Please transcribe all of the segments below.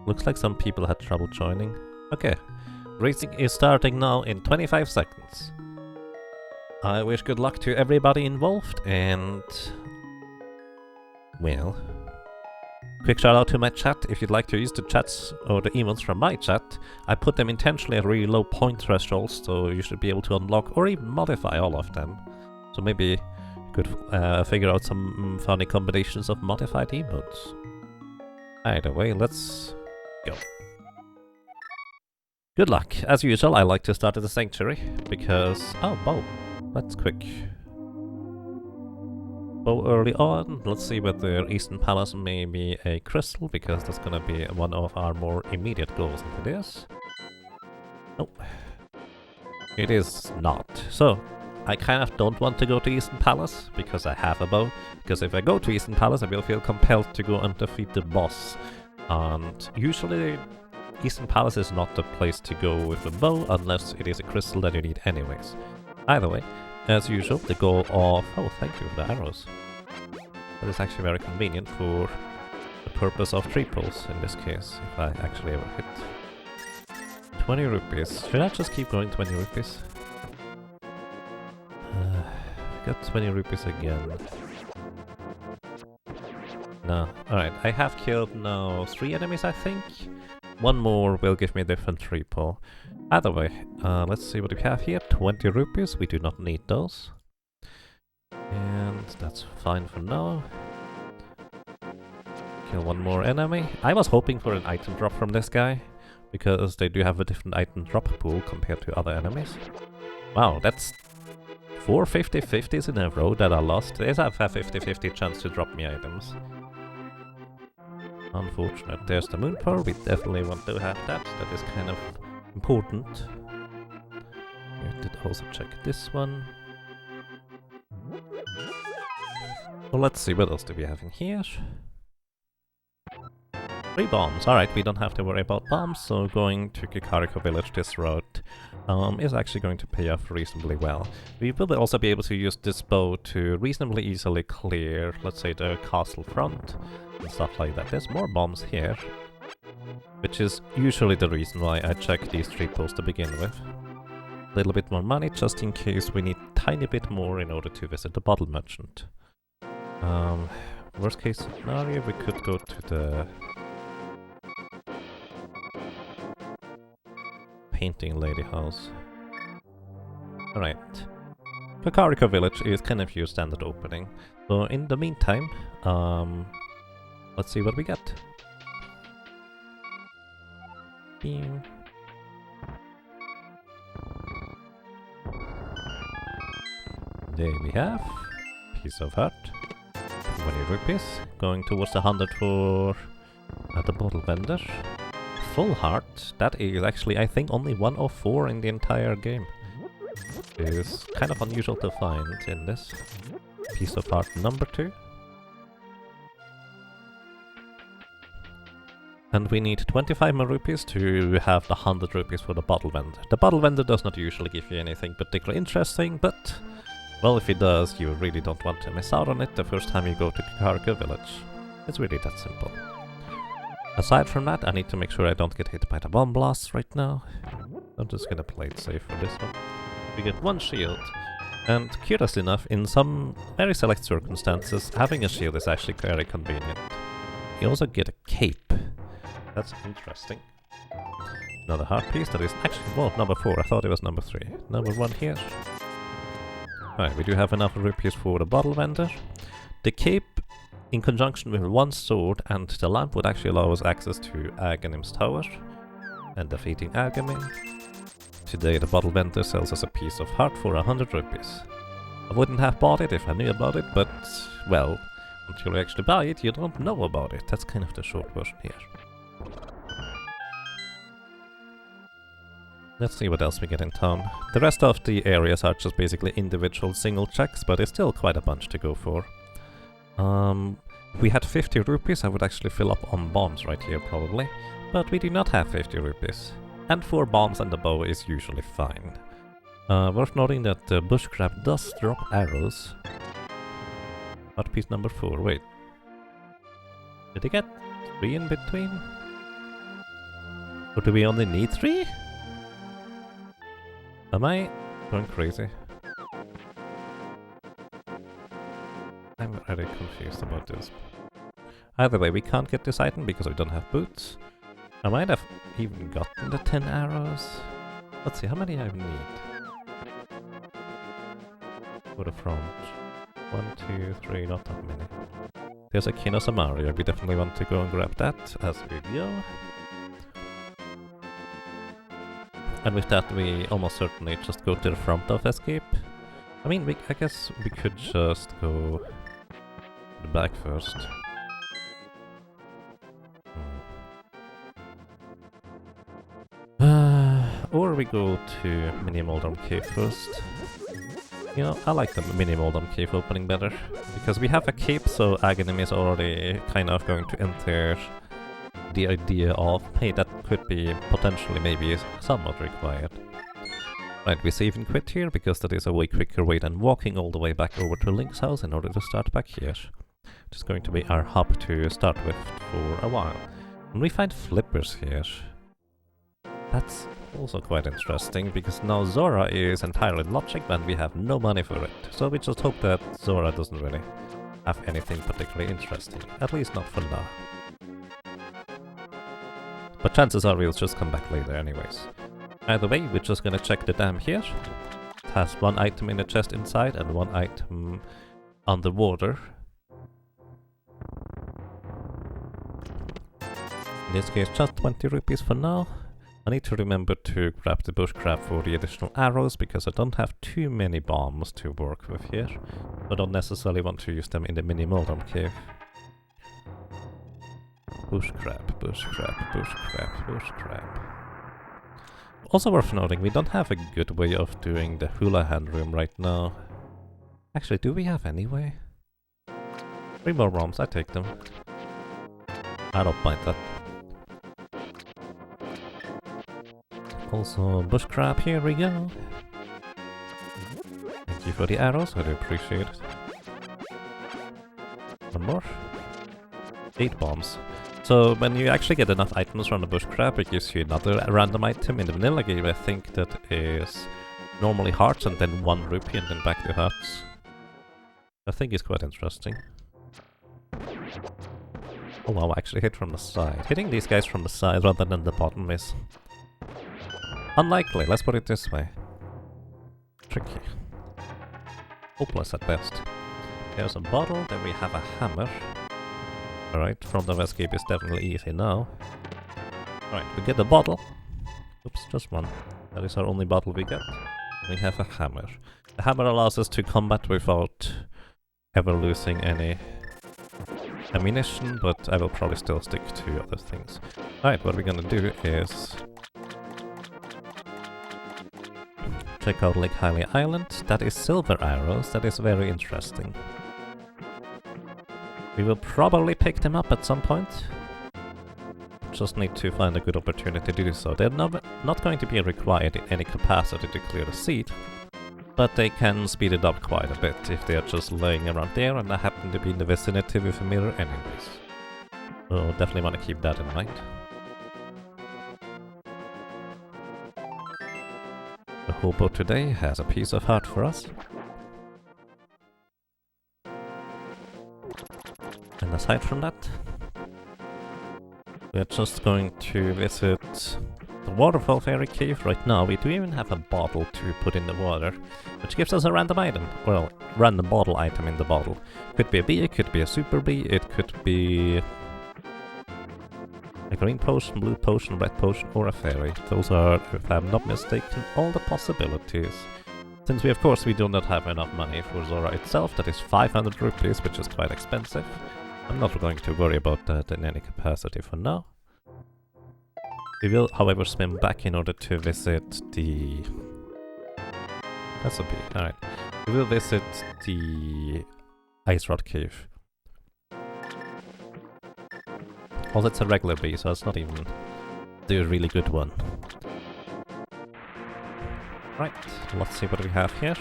Looks like some people had trouble joining. Okay. Racing is starting now in 25 seconds. I wish good luck to everybody involved and... well... quick shout out to my chat. If you'd like to use the chats or the emotes from my chat, I put them intentionally at really low point thresholds, so you should be able to unlock or even modify all of them. So maybe you could figure out some funny combinations of modified emotes. Either way, let's go. Good luck. As usual, I like to start at the sanctuary, because... oh, bow. That's quick. Bow early on. Let's see whether Eastern Palace may be a crystal, because that's gonna be one of our more immediate goals if it is. Nope. It is not. So, I kind of don't want to go to Eastern Palace, because I have a bow. Because if I go to Eastern Palace, I will feel compelled to go and defeat the boss. And usually, Eastern Palace is not the place to go with a bow, unless it is a crystal that you need anyways. Either way, as usual, the goal of... oh, thank you for the arrows. That is actually very convenient for the purpose of tree pulls, in this case, if I actually ever hit. 20 rupees. Should I just keep going 20 rupees? Got 20 rupees again. No. Alright, I have killed now 3 enemies, I think. One more will give me a different tree pull. Either way, let's see what we have here. 20 rupees, we do not need those. And that's fine for now. Kill one more enemy. I was hoping for an item drop from this guy, because they do have a different item drop pool compared to other enemies. Wow, that's 4 50-50s in a row that I lost. There's a 50-50 chance to drop me items. Unfortunate. There's the moon power. We definitely want to have that. That is kind of important. We did also check this one. Well, let's see, what else do we have in here? 3 bombs. Alright, we don't have to worry about bombs, so going to Kakariko village this route is actually going to pay off reasonably well. We will also be able to use this bow to reasonably easily clear, let's say, the castle front and stuff like that. There's more bombs here, which is usually the reason why I check these 3 pulls to begin with. A little bit more money, just in case we need a tiny bit more in order to visit the bottle merchant. Worst case scenario, we could go to the painting lady house. Alright. Kakariko village is kind of your standard opening. So in the meantime, let's see what we get. Beam. There we have. Piece of heart. 20 rupees. Going towards the 100 for the bottle vendor. Full heart. That is actually, I think, only 1 of 4 in the entire game. It is kind of unusual to find in this. Piece of heart number 2. And we need 25 more rupees to have the 100 rupees for the bottle vendor. The bottle vendor does not usually give you anything particularly interesting, but... well, if it does, you really don't want to miss out on it the first time you go to Kakariko village. It's really that simple. Aside from that, I need to make sure I don't get hit by the bomb blasts right now. I'm just gonna play it safe for this one. We get 1 shield, and curious enough, in some very select circumstances, having a shield is actually very convenient. You also get a cape. That's interesting. Another heart piece that is actually, well, number 4. I thought it was number 3. Number 1 here. Alright, we do have enough rupees for the bottle vendor. The cape, in conjunction with 1 sword and the lamp, would actually allow us access to Aghanim's tower and defeating Aghanim. Today the bottle vendor sells us a piece of heart for 100 rupees. I wouldn't have bought it if I knew about it, but, well, until you actually buy it, you don't know about it. That's kind of the short version here. Let's see what else we get in town. The rest of the areas are just basically individual single checks, but it's still quite a bunch to go for. We had 50 rupees, I would actually fill up on bombs right here probably, but we do not have 50 rupees. And 4 bombs and the bow is usually fine. Worth noting that the bush crab does drop arrows. Art piece number 4, wait. Did I get 3 in between? Or do we only need 3? Am I going crazy? I'm very confused about this. Either way, we can't get this item because we don't have boots. I might have even gotten the 10 arrows. Let's see, how many I need? For the front. 1, 2, 3, not that many. There's a Kino Samaria, we definitely want to go and grab that as we go. And with that we almost certainly just go to the front of Escape. I mean, I guess we could just go to the back first. Or we go to Mini Moldam Cave first. You know, I like the Mini Moldam Cave opening better. Because we have a cape, so Aghanim is already kind of going to enter the idea of, hey, that could be potentially maybe somewhat required. Right, we save and quit here, because that is a way quicker way than walking all the way back over to Link's house in order to start back here. Which is going to be our hub to start with for a while. And we find flippers here. That's also quite interesting, because now Zora is entirely logic and we have no money for it. So we just hope that Zora doesn't really have anything particularly interesting. At least not for now. But chances are we'll just come back later anyways. Either way, we're just gonna check the dam here. It has 1 item in the chest inside and 1 item underwater. In this case, just 20 rupees for now. I need to remember to grab the bush crab for the additional arrows, because I don't have too many bombs to work with here. I don't necessarily want to use them in the Mini Moldam Cave. Bush crab, bush crab, bush crab, bush crab. Also worth noting, we don't have a good way of doing the hula hand room right now. Actually, do we have any way? 3 more bombs, I take them. I don't mind that. Also, bush crab, here we go. Thank you for the arrows, I do appreciate it. 1 more. 8 bombs. So when you actually get enough items from the bush crab, it gives you another random item. In the vanilla game, I think that is normally hearts and then 1 rupee and then back to hearts. I think it's quite interesting. Oh wow, I actually hit from the side. Hitting these guys from the side rather than the bottom is unlikely, let's put it this way. Tricky. Hopeless at best. There's a bottle, then we have a hammer. Alright, front of escape is definitely easy now. Alright, we get the bottle. Oops, just 1. That is our only bottle we get. We have a hammer. The hammer allows us to combat without ever losing any ammunition, but I will probably still stick to other things. Alright, what we're gonna do is check out Lake Highway Island. That is silver arrows, that is very interesting. We will probably pick them up at some point. Just need to find a good opportunity to do so. They're not going to be required in any capacity to clear the seed, but they can speed it up quite a bit if they're just laying around there and I happen to be in the vicinity with a mirror anyways. So definitely want to keep that in mind. The hobo today has a piece of heart for us. And aside from that, we're just going to visit the Waterfall Fairy Cave right now. We do even have a bottle to put in the water, which gives us a random item. Well, random bottle item in the bottle. Could be a bee, it could be a super bee, it could be a green potion, blue potion, red potion, or a fairy. Those are, if I'm not mistaken, all the possibilities. Since we do not have enough money for Zora itself, that is 500 rupees, which is quite expensive. I'm not going to worry about that in any capacity for now. We will, however, swim back in order to visit the... That's a bee, alright. We will visit the Ice Rod Cave. Also, it's a regular bee, so it's not even the really good one. Right, let's see what we have here.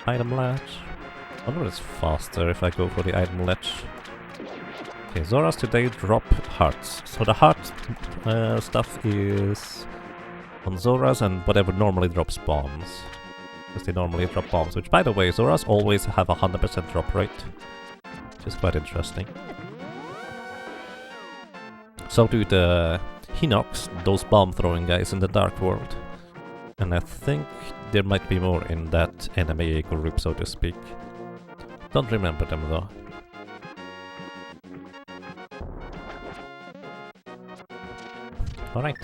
Item latch. I wonder if it's faster if I go for the item latch. Okay, Zoras today drop hearts. So the heart stuff is on Zoras and whatever normally drops bombs. Because they normally drop bombs, which by the way, Zoras always have a 100% drop rate. Which is quite interesting. So do the Hinox, those bomb throwing guys in the Dark World. And I think there might be more in that enemy group, so to speak. Don't remember them though. Alright.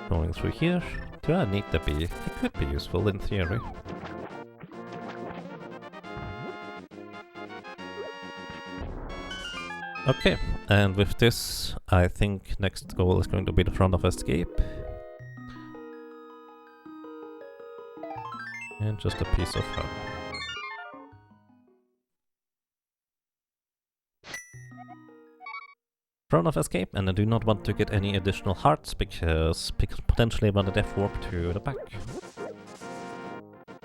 Going through here. Do I need to be? It could be useful in theory. Okay, and with this, I think next goal is going to be the front of escape. And just a piece of fun. Front of escape, and I do not want to get any additional hearts because potentially I want a death warp to the back.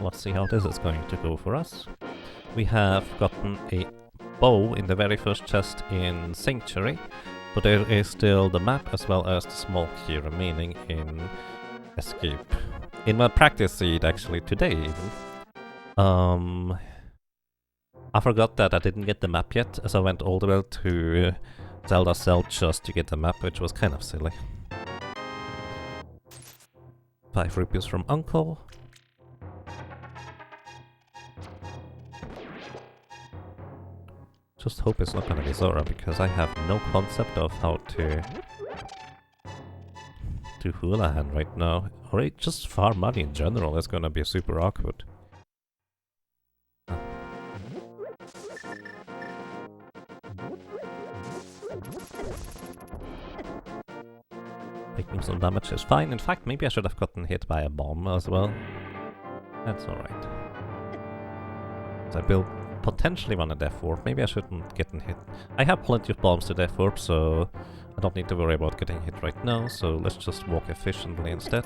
Let's see how this is going to go for us. We have gotten a bow in the very first chest in Sanctuary, but there is still the map as well as the small key remaining in Escape. In my practice seed actually today even, I forgot that I didn't get the map yet as I went all the way to Zelda Cell just to get the map, which was kind of silly. 5 rupees from Uncle. Just hope it's not gonna be Zora, because I have no concept of how to do Hula Hand right now. Or just farm money in general is gonna be super awkward. Taking some damage is fine. In fact, maybe I should have gotten hit by a bomb as well. That's alright. So I will potentially want a death warp. Maybe I shouldn't get hit. I have plenty of bombs to death warp, so I don't need to worry about getting hit right now. So let's just walk efficiently instead.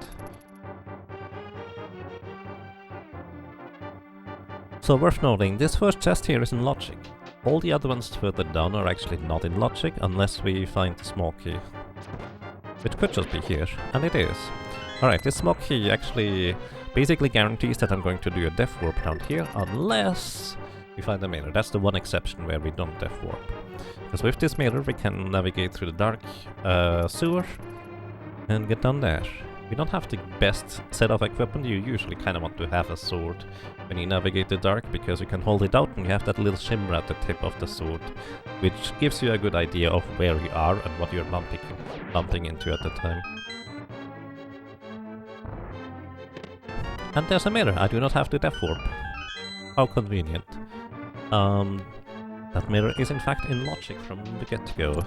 So worth noting, this first chest here is in logic. All the other ones further down are actually not in logic unless we find the small key. Which could just be here, and it is. Alright, this small key actually basically guarantees that I'm going to do a death warp down here unless we find a mirror. That's the one exception where we don't death warp. Because with this mirror we can navigate through the dark sewer and get down there. We don't have the best set of equipment. You usually kind of want to have a sword when you navigate the dark, because you can hold it out and you have that little shimmer at the tip of the sword, which gives you a good idea of where you are and what you're bumping into at the time. And there's a mirror. I do not have to death warp. How convenient. That mirror is in fact in logic from the get-go.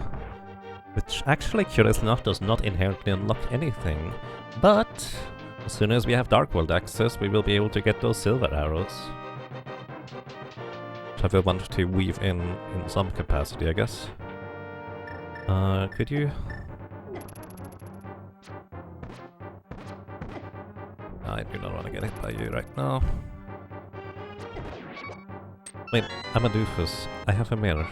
Which actually, curiously enough, does not inherently unlock anything. But as soon as we have Dark World access, we will be able to get those silver arrows. Which I will want to weave in some capacity, I guess. Could you? I do not want to get hit by you right now. Wait, I'm a doofus. I have a mirror.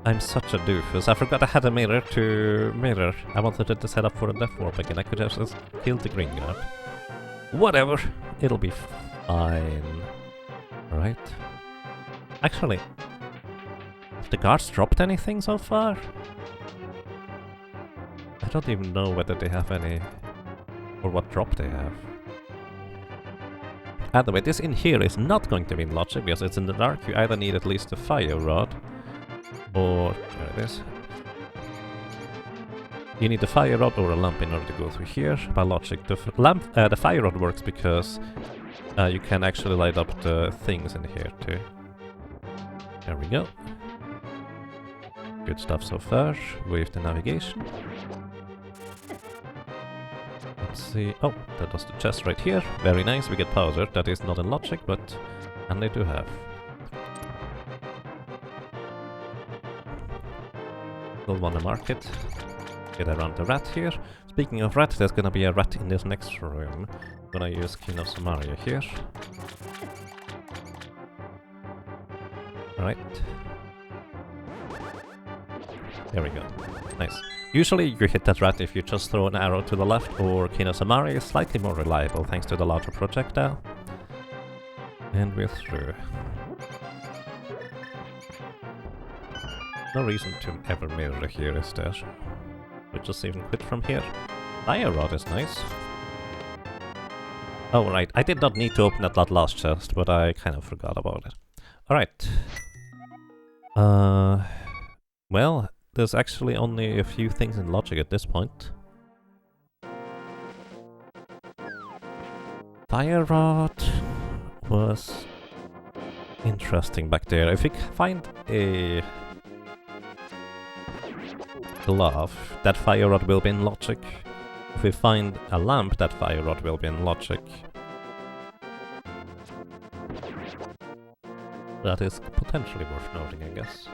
I'm such a doofus. I forgot I had a mirror to mirror. I wanted it to set up for a death warp again. I could have just killed the green guard. Whatever. It'll be fine. Right? Actually, have the guards dropped anything so far? I don't even know whether they have any, or what drop they have. By the way, this in here is not going to be in logic because it's in the dark. You either need at least a fire rod, or there it is. You need a fire rod or a lamp in order to go through here. By logic, the fire rod works because you can actually light up the things in here too. There we go. Good stuff so far with the navigation. Let's see. Oh, that was the chest right here. Very nice. We get Powder. That is not in logic, but and they do have. We'll want to mark it. Get around the rat here. Speaking of rat, there's gonna be a rat in this next room. I'm gonna use King of Samaria here. Right. There we go. Nice. Usually you hit that rat if you just throw an arrow to the left, or Kinosamari is slightly more reliable thanks to the larger projectile. And we're through. No reason to ever mirror here, is there? We just even quit from here. Fire rod is nice. Oh right, I did not need to open that last chest, but I kind of forgot about it. Alright. Well, there's actually only a few things in logic at this point. Fire rod was interesting back there. If we find a glove, that fire rod will be in logic. If we find a lamp, that fire rod will be in logic. That is potentially worth noting, I guess.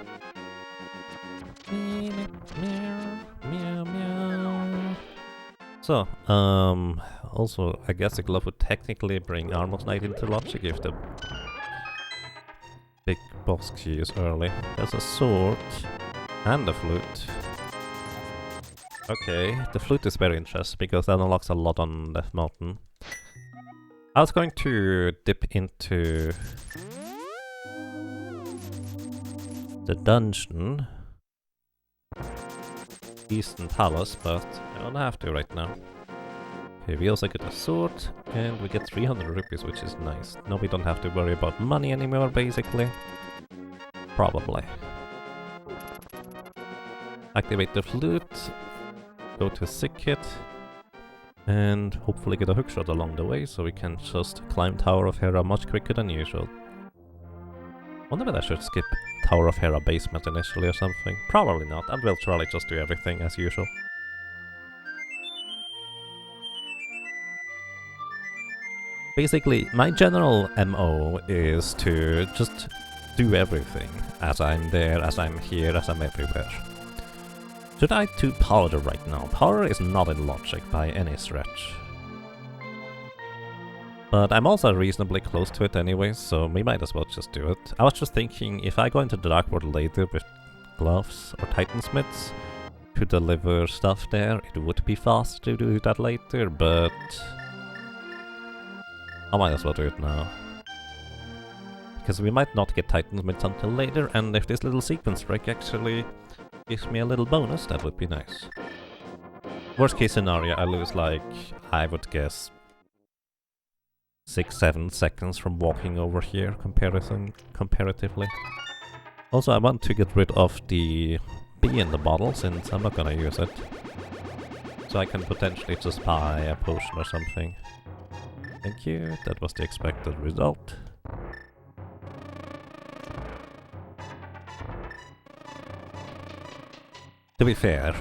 Meow, meow. So, also, I guess the glove would technically bring Armor's Knight into logic if the big boss key is early. There's a sword and a flute. Okay, the flute is very interesting because that unlocks a lot on Death Mountain. I was going to dip into the dungeon, Eastern Palace, but I don't have to right now. Okay, we also get a sword, and we get 300 rupees, which is nice. Now we don't have to worry about money anymore, basically. Probably. Activate the flute, go to Sick Kit, and hopefully get a hookshot along the way, so we can just climb Tower of Hera much quicker than usual. Wonder if I should skip Tower of Hera basement initially or something. Probably not, and we'll try just do everything as usual. Basically, my general MO is to just do everything as I'm there, as I'm here, as I'm everywhere. Should I do Powder right now? Powder is not in logic by any stretch. But I'm also reasonably close to it anyway, so we might as well just do it. I was just thinking, if I go into the Dark World later with gloves or Titansmiths to deliver stuff there, it would be fast to do that later, but I might as well do it now. Because we might not get Titansmiths until later, and if this little sequence break actually gives me a little bonus, that would be nice. Worst case scenario, I lose like, I would guess, 6-7 seconds from walking over here comparatively. Also, I want to get rid of the bee in the bottle since I'm not gonna use it. So I can potentially just buy a potion or something. Thank you, that was the expected result. To be fair,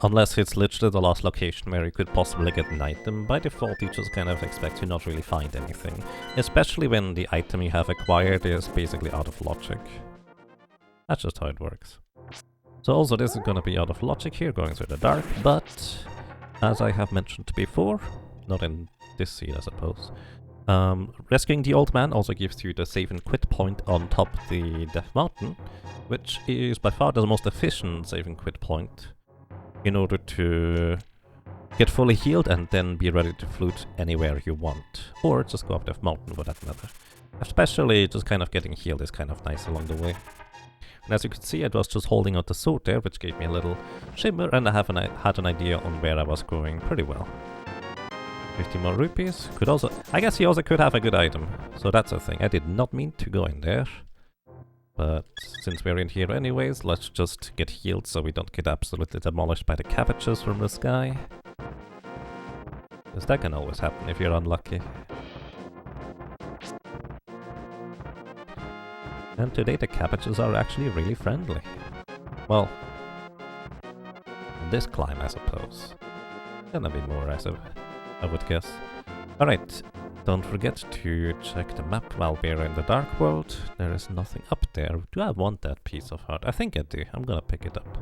unless it's literally the last location where you could possibly get an item, by default you just kind of expect to not really find anything. Especially when the item you have acquired is basically out of logic. That's just how it works. So also this is gonna be out of logic here, going through the dark, but as I have mentioned before, not in this scene I suppose, rescuing the old man also gives you the save and quit point on top of the Death Mountain, which is by far the most efficient save and quit point in order to get fully healed and then be ready to flute anywhere you want. Or just go up Death Mountain for that matter. Especially just kind of getting healed is kind of nice along the way. And as you can see, I was just holding out the sword there, which gave me a little shimmer, and I had an idea on where I was going pretty well. 50 more rupees. Could also, I guess he also could have a good item. So that's a thing. I did not mean to go in there. But since we're in here anyways, let's just get healed so we don't get absolutely demolished by the cabbages from the sky. Because that can always happen if you're unlucky. And today the cabbages are actually really friendly. Well, this climb I suppose. Gonna be more as I would guess. Alright, don't forget to check the map while we're in the Dark World. There is nothing up there. Do I want that piece of heart? I think I do. I'm gonna pick it up.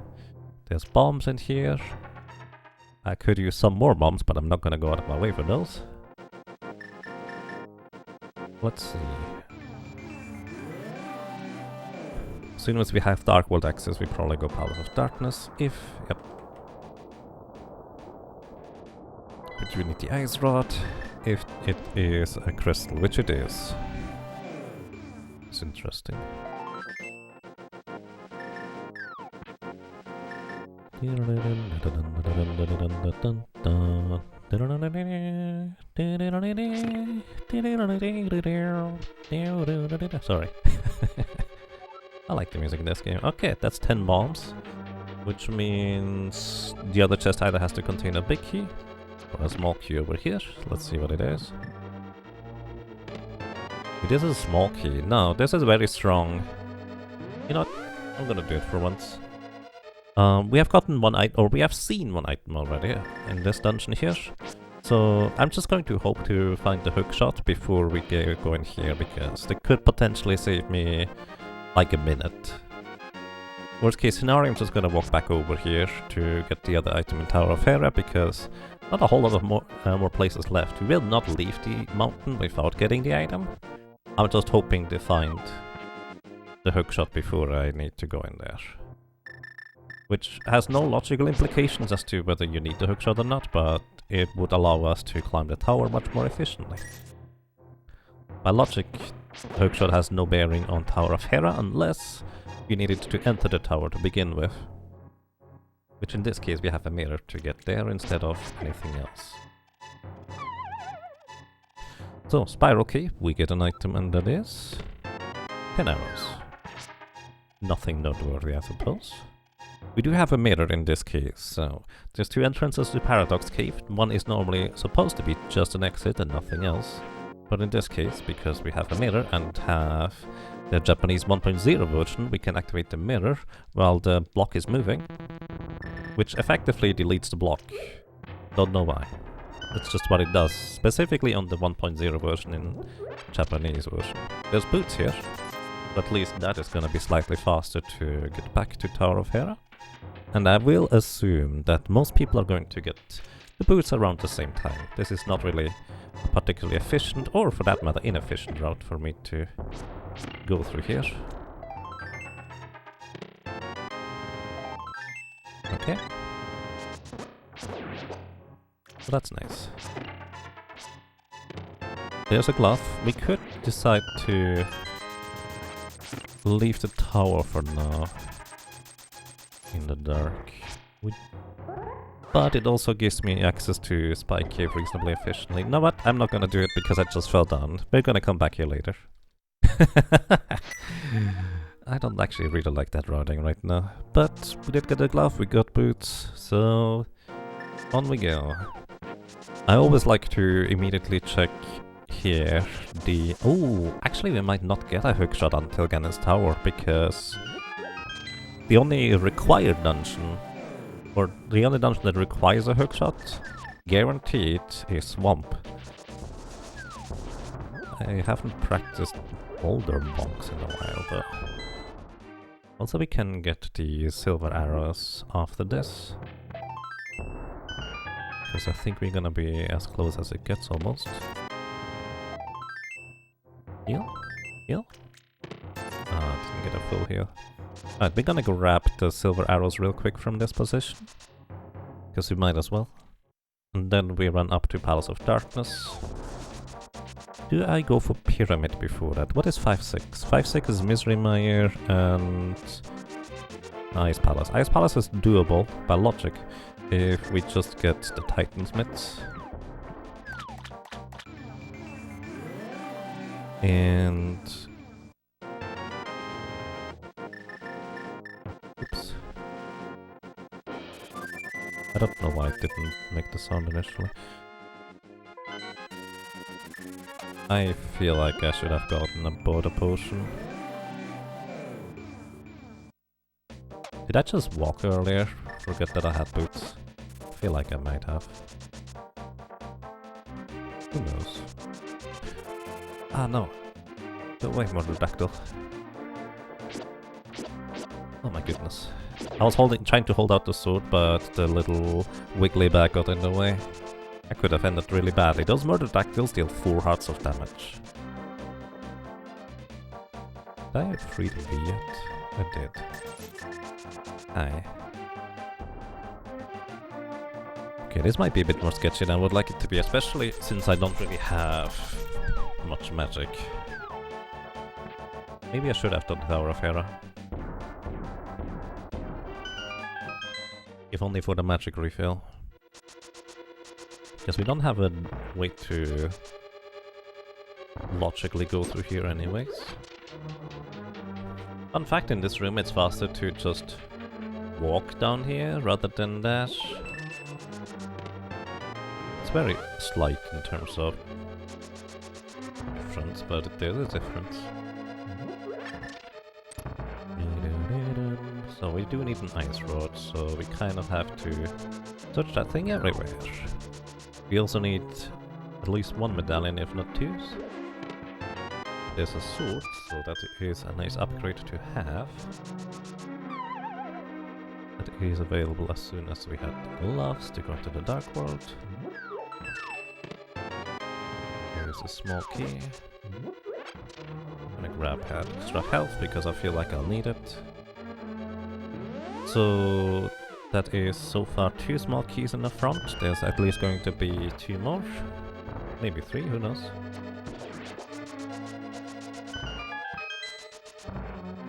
There's bombs in here. I could use some more bombs, but I'm not gonna go out of my way for those. Let's see. soon as we have Dark World access, we probably go Palace of Darkness. Yep. But we need the Ice Rod. If it is a crystal, which it is. It's interesting. Sorry. I like the music in this game. Okay, that's 10 bombs. Which means the other chest either has to contain a big key or a small key over here. Let's see what it is. It is a small key. No, this is very strong. You know what? I'm gonna do it for once. We have gotten one item, or we have seen one item already in this dungeon here. So I'm just going to hope to find the hook shot before we go in here, because they could potentially save me like a minute. Worst case scenario, I'm just gonna walk back over here to get the other item in Tower of Hera, because not a whole lot of more places left. We will not leave the mountain without getting the item. I'm just hoping to find the hook shot before I need to go in there. Which has no logical implications as to whether you need the hookshot or not, but it would allow us to climb the tower much more efficiently. By logic, the hookshot has no bearing on Tower of Hera unless you needed to enter the tower to begin with. Which in this case we have a mirror to get there instead of anything else. So, Spiral Key, we get an item, and that is 10 arrows. Nothing noteworthy, I suppose. We do have a mirror in this case, so there's two entrances to Paradox Cave. One is normally supposed to be just an exit and nothing else. But in this case, because we have a mirror and have the Japanese 1.0 version, we can activate the mirror while the block is moving, which effectively deletes the block. Don't know why. That's just what it does, specifically on the 1.0 version in Japanese version. There's boots here, but at least that is gonna be slightly faster to get back to Tower of Hera. And I will assume that most people are going to get the boots around the same time. This is not really a particularly efficient, or for that matter inefficient route for me to go through here. Okay. So that's nice. There's a glove. We could decide to leave the tower for now in the dark. But it also gives me access to Spy Cave reasonably efficiently. You know what? I'm not gonna do it because I just fell down. We're gonna come back here later. I don't actually really like that routing right now. But we did get a glove, we got boots, so on we go. I always like to immediately check here the... Oh, actually we might not get a hookshot until Ganon's Tower, because the only required dungeon, or the only dungeon that requires a hookshot, guaranteed, is Swamp. I haven't practiced Boulder Bonks in a while though. Also we can get the silver arrows after this, because I think we're gonna be as close as it gets almost. Heal? Heal? Ah, didn't get a full heal. Alright, we're gonna grab the silver arrows real quick from this position, because we might as well. And then we run up to Palace of Darkness. Do I go for Pyramid before that? What is 5-6? 5-6 is Misery Mire and Ice Palace. Ice Palace is doable by logic if we just get the Titan's Mitts. And... oops. I don't know why it didn't make the sound initially. I feel like I should have gotten a Border Potion. Did I just walk earlier? Forget that I had boots. I feel like I might have. Who knows? Ah, no. Go away, Mordredactyl. Oh my goodness. I was trying to hold out the sword, but the little wiggly bag got in the way. I could have ended really badly. Those Mordredactyls deal 4 hearts of damage. Did I free the bee yet? I did. Hi. Okay, this might be a bit more sketchy than I would like it to be, especially since I don't really have much magic. Maybe I should have done Tower of Hera. If only for the magic refill. Because we don't have a way to logically go through here anyways. Fun fact, in this room it's faster to just walk down here rather than dash. It's very slight in terms of difference, but it is a difference. So we do need an ice rod, so we kind of have to touch that thing everywhere. We also need at least one medallion, if not two. There's a sword, so that is a nice upgrade to have. That is available as soon as we have the gloves to go into the Dark World. There is a small key. I'm gonna grab extra health because I feel like I'll need it. So that is so far 2 small keys in the front. There's at least going to be 2 more. Maybe 3, who knows?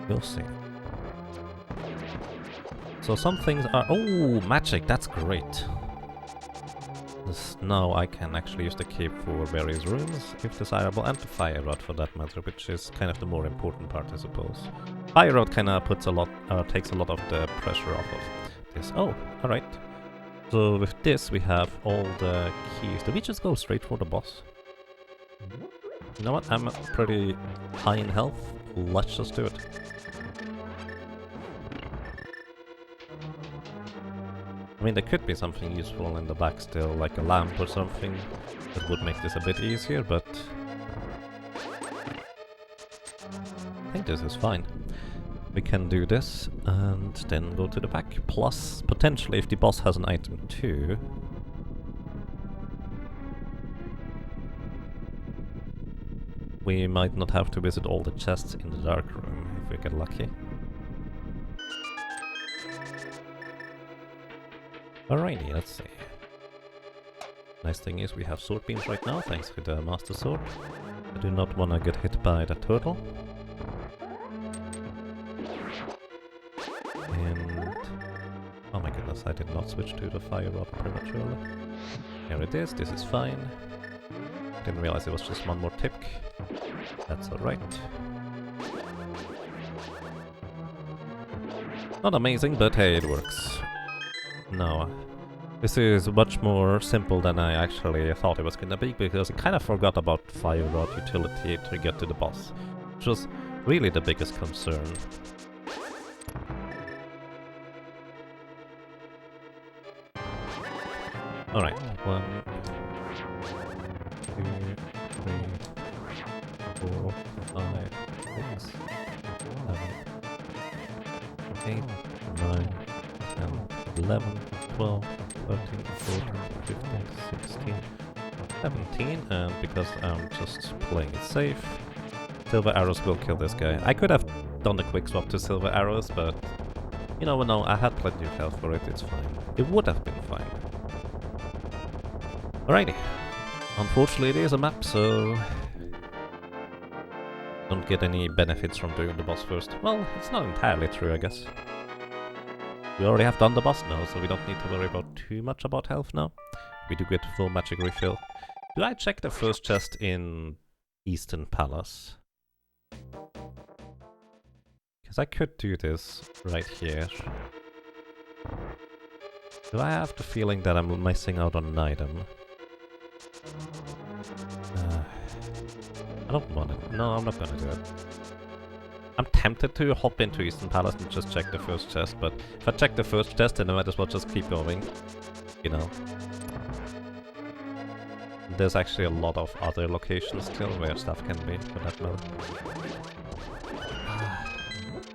We'll see. So some things are... Oh, magic! That's great! Now I can actually use the cape for various rooms, if desirable, and the fire rod for that matter, which is kind of the more important part, I suppose. Fire rod kind of puts a lot, takes a lot of the pressure off of this. Oh, alright. So with this we have all the keys. Do we just go straight for the boss? You know what? I'm pretty high in health. Let's just do it. I mean, there could be something useful in the back still, like a lamp or something that would make this a bit easier, but I think this is fine. We can do this and then go to the back. Plus, potentially, if the boss has an item too, we might not have to visit all the chests in the dark room if we get lucky. Alrighty, let's see. Nice thing is we have sword beams right now, thanks to the Master Sword. I do not want to get hit by the turtle. And... oh my goodness, I did not switch to the fire rod prematurely. Here it is, this is fine. Didn't realize it was just one more tick. That's alright. Not amazing, but hey, it works. No, this is much more simple than I actually thought it was gonna be, because I kind of forgot about fire rod utility to get to the boss, which was really the biggest concern. Alright, 1, 2, 3, 4, 5, 6, 7, 8, 9, 10, 11, 12, 13, 14, 15, 16, 17, and because I'm just playing it safe, silver arrows will kill this guy. I could have done the quick swap to silver arrows, but you know, no, I had plenty of health for it, it's fine. It would have been fine. Alrighty. Unfortunately it is a map, so don't get any benefits from doing the boss first. Well, it's not entirely true, I guess. We already have done the boss now, so we don't need to worry about too much about health now. We do get full magic refill. Do I check the first chest in Eastern Palace? Because I could do this right here. Do I have the feeling that I'm missing out on an item? I don't want it. No, I'm not gonna do it. I'm tempted to hop into Eastern Palace and just check the first chest, but if I check the first chest, then I might as well just keep going. You know. There's actually a lot of other locations still where stuff can be, for that matter.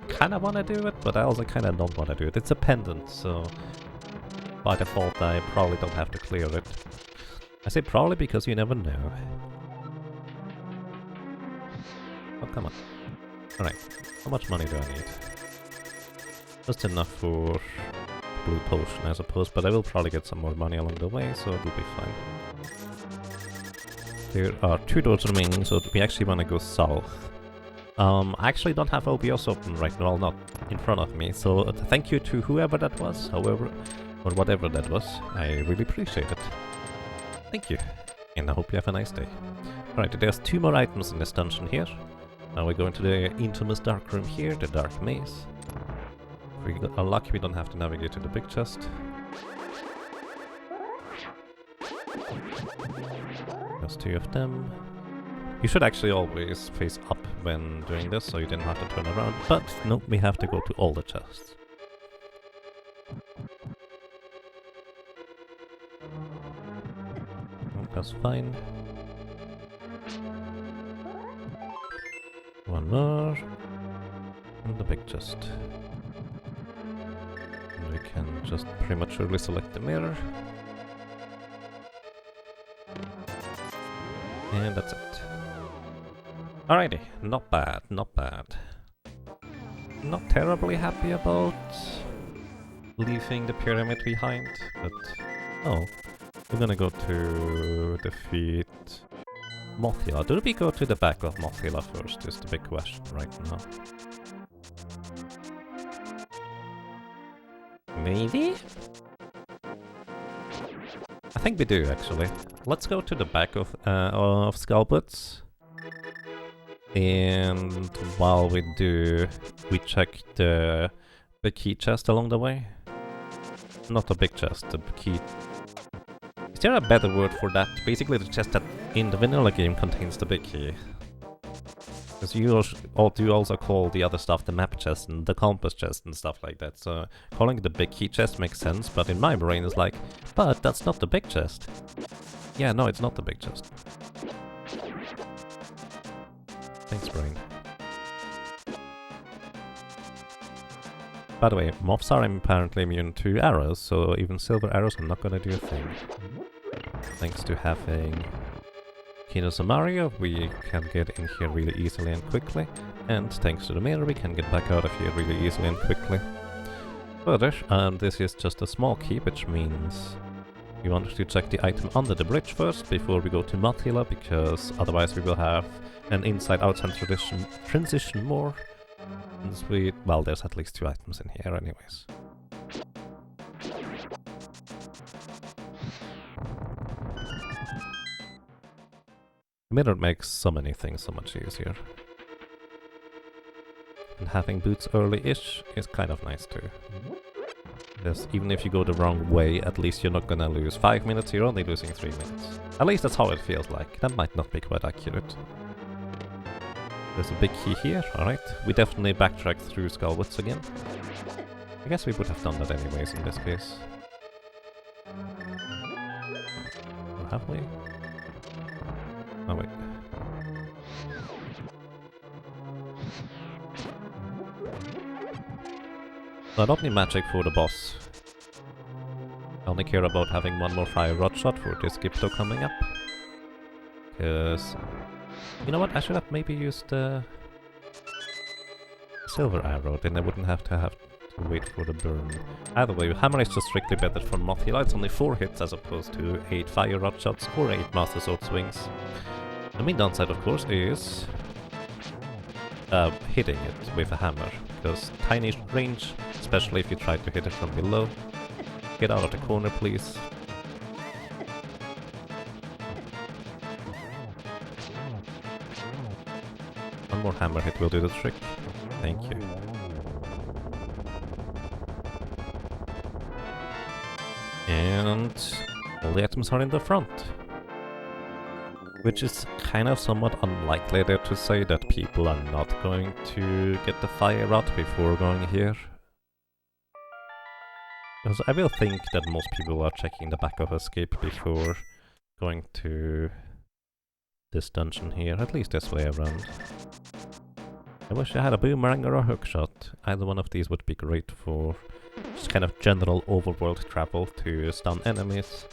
Kinda wanna do it, but I also kinda don't wanna do it. It's a pendant, so by default I probably don't have to clear it. I say probably because you never know. Oh, come on. Alright, how much money do I need? Just enough for blue potion, I suppose, but I will probably get some more money along the way, so it'll be fine. There are 2 doors remaining, so we actually want to go south. I actually don't have OBS open right now, not in front of me, so thank you to whoever that was, however, or whatever that was. I really appreciate it. Thank you, and I hope you have a nice day. Alright, there's 2 more items in this dungeon here. Now we're going to the infamous dark room here, the dark maze. If we are lucky, we don't have to navigate to the big chest. There's 2 of them. You should actually always face up when doing this, so you didn't have to turn around, but no, we have to go to all the chests. Oh, that's fine. One more. And the big chest. And we can just prematurely select the mirror. And that's it. Alrighty, not bad, not bad. Not terribly happy about leaving the pyramid behind, but oh, we're gonna go to defeat Mothila. Do we go to the back of Mothila first, is the big question right now. Maybe? I think we do, actually. Let's go to the back of Skullbutts. And while we do, we check the key chest along the way. Not the big chest, the key. Is there a better word for that? Basically the chest that in the vanilla game contains the big key. Because you also call the other stuff the map chest and the compass chest and stuff like that. So calling it the big key chest makes sense, but in my brain it's like, but that's not the big chest. Yeah, no, it's not the big chest. Thanks, brain. By the way, mobs are apparently immune to arrows, so even silver arrows are not gonna do a thing. Thanks to having Kino Samaria, we can get in here really easily and quickly, and thanks to the mirror we can get back out of here really easily and quickly. Further, this is just a small key, which means we want to check the item under the bridge first before we go to Mothila, because otherwise we will have an inside-outside transition more. And well, there's at least 2 items in here anyways. Mirror makes so many things so much easier. And having boots early-ish is kind of nice too. Because even if you go the wrong way, at least you're not gonna lose 5 minutes, you're only losing 3 minutes. At least that's how it feels like. That might not be quite accurate. There's a big key here, alright. We definitely backtrack through Skullbutts again. I guess we would have done that anyways in this case. Or have we? Oh wait. I don't need magic for the boss. I only care about having 1 more fire rod shot for this Gipto coming up. Because... you know what, I should have maybe used the silver arrow, then I wouldn't have to wait for the burn. Either way, hammer is just strictly better for Mothila. It's only 4 hits as opposed to 8 fire rod shots or 8 master sword swings. The main downside, of course, is hitting it with a hammer, because tiny range, especially if you try to hit it from below. Get out of the corner, please. One more hammer hit will do the trick. Thank you. And all the items are in the front. Which is kind of somewhat unlikely there to say that people are not going to get the fire rod before going here. Because I will think that most people are checking the back of escape before going to this dungeon here, at least this way around. I wish I had a boomerang or a hookshot. Either one of these would be great for just kind of general overworld travel to stun enemies.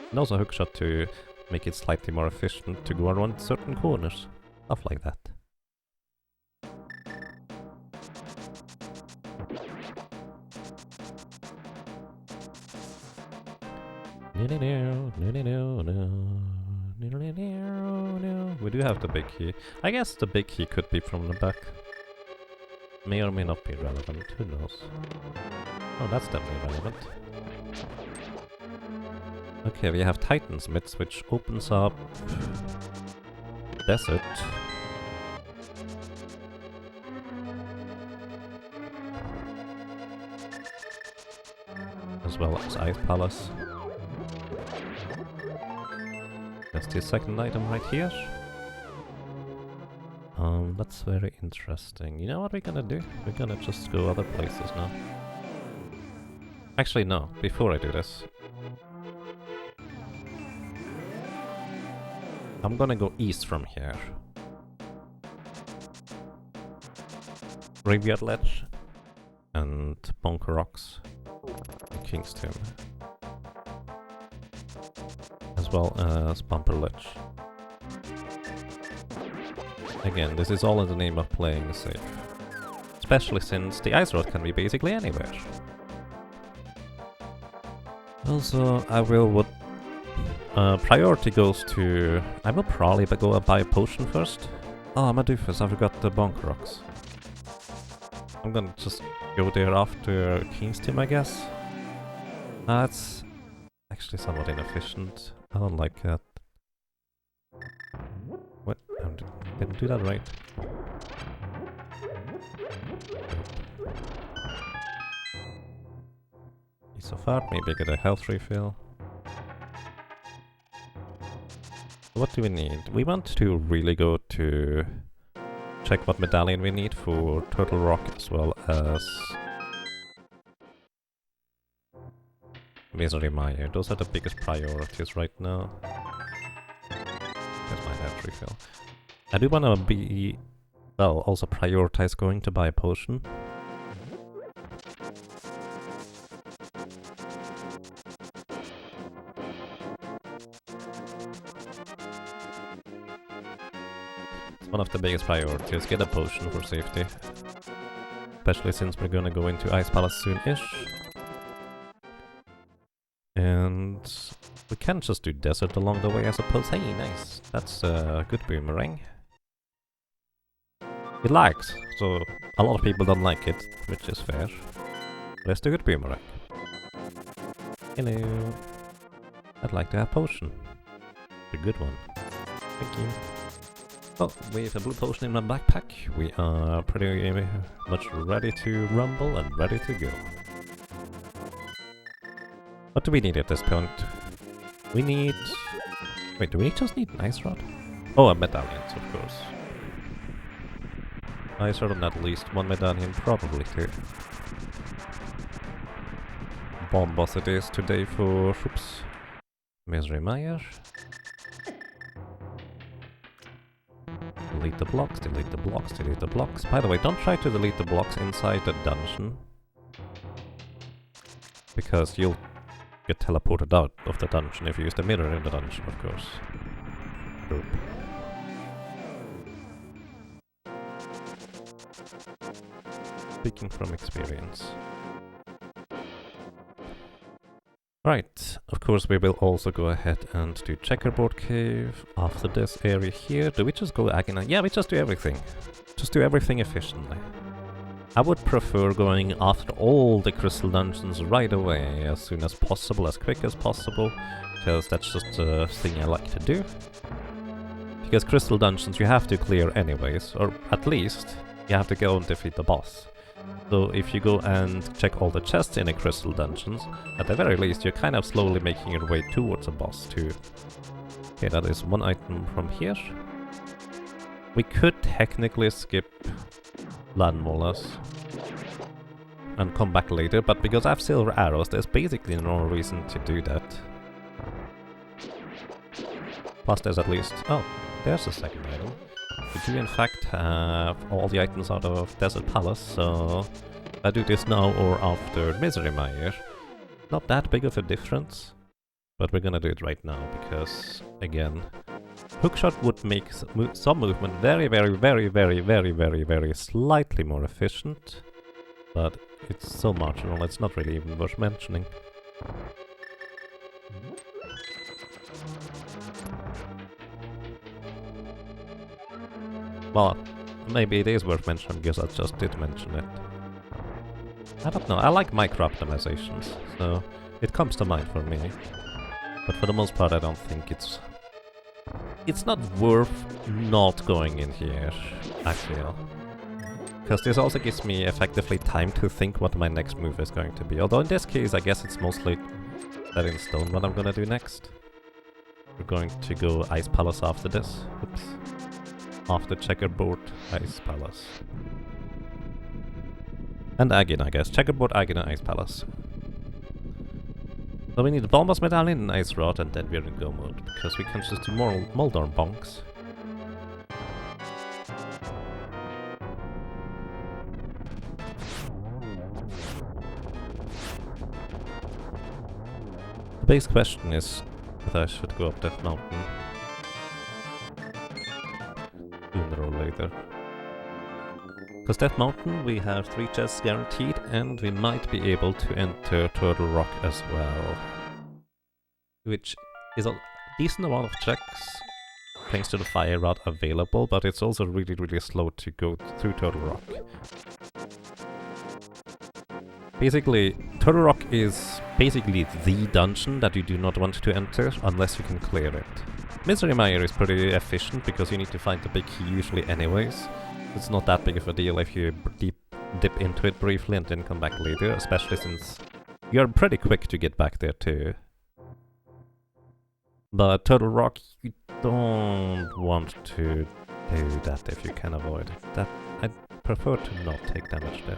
And also a hookshot to make it slightly more efficient to go around certain corners. Stuff like that. We do have the big key. I guess the big key could be from the back. May or may not be relevant, who knows? Oh, that's definitely relevant. Okay, we have Titan's Myths, which opens up desert. As well as Ice Palace. That's the second item right here. That's very interesting. You know what we're gonna do? We're gonna just go other places now. Actually, no. Before I do this, I'm gonna go east from here. Graveyard Ledge and Bunker Rocks, and King's Tomb, as well as Bumper Ledge. Again, this is all in the name of playing safe, especially since the ice rod can be basically anywhere. Also, I will priority goes to... I will probably go and buy a potion first. Oh, my doofus, I forgot the Bunker Rocks. I'm gonna just go there after King's Tomb, I guess. That's actually somewhat inefficient. I don't like that. What? I didn't do that right. So far, maybe I get a health refill. What do we need? We want to really go to check what medallion we need for Turtle Rock as well as Misery Mire. Those are the biggest priorities right now. That's my health refill. I do want to be, well, also prioritize going to buy a potion. One of the biggest priorities, get a potion for safety. Especially since we're gonna go into Ice Palace soon-ish. And we can just do desert along the way, I suppose. Hey, nice. That's a good boomerang. It lags, so a lot of people don't like it, which is fair. But it's a good boomerang. Hello. I'd like to have a potion. A good one. Thank you. Oh, with a blue potion in my backpack, we are pretty much ready to rumble and ready to go. What do we need at this point? We need... Wait, do we just need an ice rod? Oh, a medallions, of course. Ice rod and at least one medallion, probably two. Bomb boss it is today for... Oops. Misery Mire. Delete the blocks, delete the blocks, delete the blocks. By the way, don't try to delete the blocks inside the dungeon, because you'll get teleported out of the dungeon if you use the mirror in the dungeon, of course. Oop. Speaking from experience. Right, of course we will also go ahead and do Checkerboard Cave after this area here. Do we just go Agony? Yeah, we just do everything. Just do everything efficiently. I would prefer going after all the crystal dungeons right away, as soon as possible, as quick as possible, because that's just a thing I like to do. Because crystal dungeons you have to clear anyways, or at least you have to go and defeat the boss. So if you go and check all the chests in the crystal dungeons, at the very least you're kind of slowly making your way towards a boss too. Okay, that is one item from here. We could technically skip Landmollas and come back later, but because I have silver arrows, there's basically no reason to do that. Plus there's at least... oh, there's a second item. We do in fact have all the items out of Desert Palace, so I do this now or after Misery Mire. Not that big of a difference, but we're gonna do it right now because, again, hookshot would make some movement very slightly more efficient, but it's so marginal, it's not really even worth mentioning. Well, maybe it is worth mentioning because I just did mention it. I don't know, I like micro-optimizations, so it comes to mind for me. But for the most part I don't think it's not worth not going in here, I feel. Because this also gives me effectively time to think what my next move is going to be. Although in this case I guess it's mostly set in stone what I'm gonna do next. We're going to go Ice Palace after this. Oops. After Checkerboard, Ice Palace. And Agin, I guess. Checkerboard, Agin, and Ice Palace. So we need a Bombas Medallion and Ice Rod, and then we're in go mode, because we can just do more Moldorm bonks. The base question is whether I should go up that mountain sooner or later. Because that mountain we have 3 chests guaranteed, and we might be able to enter Turtle Rock as well. Which is a decent amount of checks thanks to the fire rod available, but it's also really slow to go through Turtle Rock. Basically, Turtle Rock is basically the dungeon that you do not want to enter unless you can clear it. Misery Mire is pretty efficient because you need to find the big key usually anyways. It's not that big of a deal if you dip into it briefly and then come back later, especially since you're pretty quick to get back there too. But Turtle Rock, you don't want to do that if you can avoid it. That I'd prefer to not take damage there.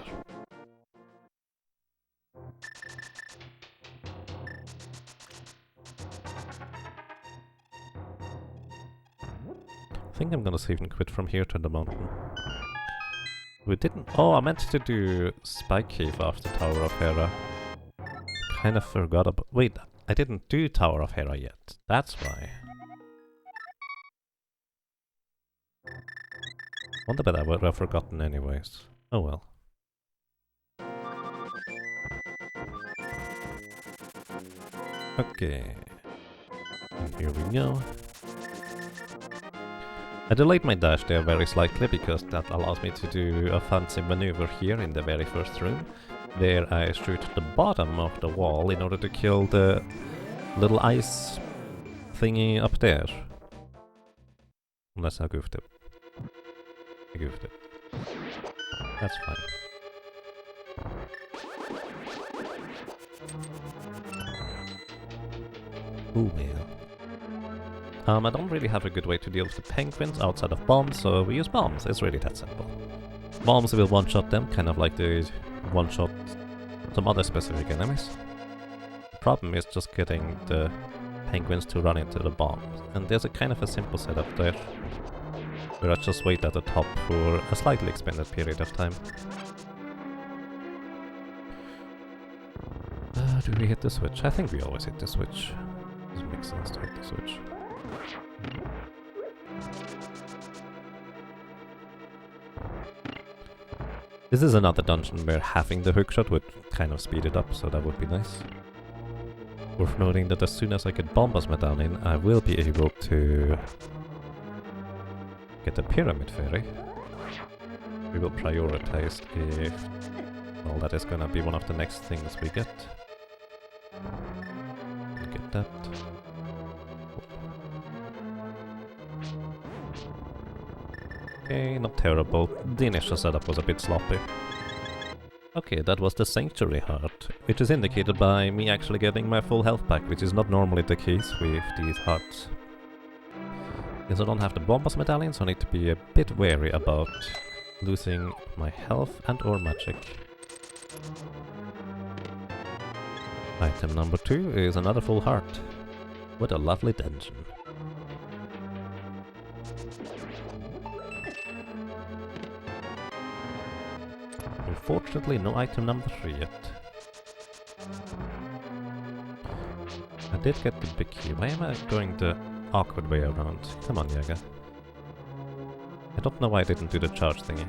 I think I'm gonna save and quit from here to the mountain. We didn't... Oh, I meant to do Spike Cave after Tower of Hera. Kind of forgot about... Wait, I didn't do Tower of Hera yet. That's why. Wonder that I would have forgotten anyways. Oh well. Okay. And here we go. I delayed my dash there very slightly because that allows me to do a fancy maneuver here in the very first room, where I shoot the bottom of the wall in order to kill the little ice thingy up there. Unless I goofed it. I goofed it. That's fine. Ooh, man. I don't really have a good way to deal with the penguins outside of bombs, so we use bombs. It's really that simple. Bombs will one-shot them, kind of like they one-shot some other specific enemies. The problem is just getting the penguins to run into the bombs, and there's a kind of a simple setup there, where I just wait at the top for a slightly extended period of time. Do we hit the switch? I think we always hit the switch. Doesn't make sense to hit the switch. This is another dungeon where having the hookshot would kind of speed it up, so that would be nice. Worth noting that as soon as I get Bombas Medallion, I will be able to get the Pyramid Fairy. We will prioritize if... well, that is gonna be one of the next things we get. Get that. Okay, not terrible. The initial setup was a bit sloppy. Okay, that was the Sanctuary Heart, which is indicated by me actually getting my full health back, which is not normally the case with these hearts. Because I don't have the Bombas Medallion, so I need to be a bit wary about losing my health and or magic. Item number 2 is another full heart. What a lovely dungeon. Unfortunately, no item number 3 yet. I did get the big key. Why am I going the awkward way around? Come on, Jaga. I don't know why I didn't do the charge thingy.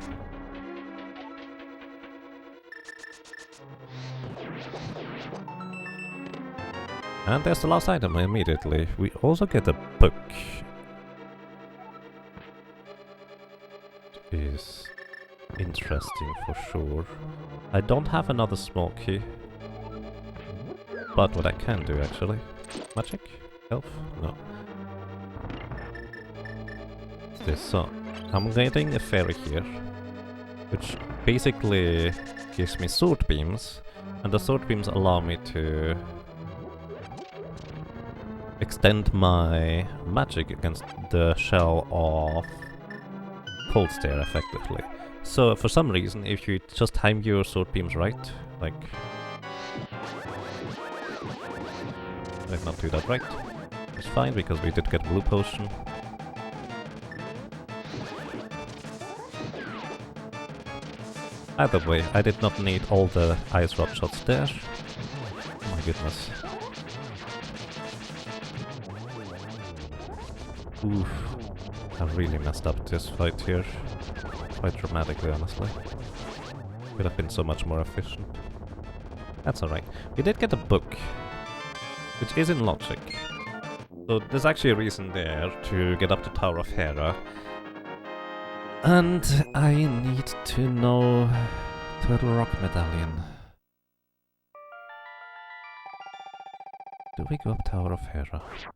And there's the last item immediately. We also get a book. is interesting for sure. I don't have another small key. But what I can do actually... Magic? Health? No. This, so I'm getting a fairy here, which basically gives me sword beams, and the sword beams allow me to extend my magic against the shell of Cold Stare effectively. So for some reason, if you just time your sword beams right, like... I did not do that right. It's fine because we did get a blue potion. Either way, I did not need all the ice rod shots there. Oh my goodness. Oof. I really messed up this fight here. Quite dramatically, honestly. Could have been so much more efficient. That's alright. We did get a book, which is in logic. So there's actually a reason there to get up to Tower of Hera. And I need to know Turtle Rock Medallion. Do we go up Tower of Hera? Sure.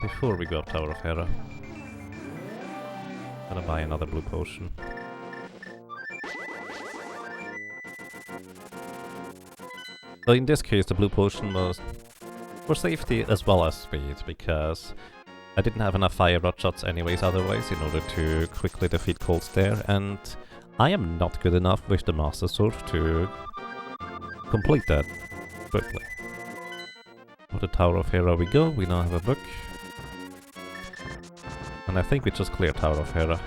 Before we go up Tower of Hera, I'm gonna buy another blue potion. So in this case, the blue potion was for safety as well as speed, because I didn't have enough fire rod shots anyways otherwise in order to quickly defeat Cold Stare, and I am not good enough with the Master Sword to complete that quickly. For the Tower of Hera we go, we now have a book. And I think we just clear Tower of Hera.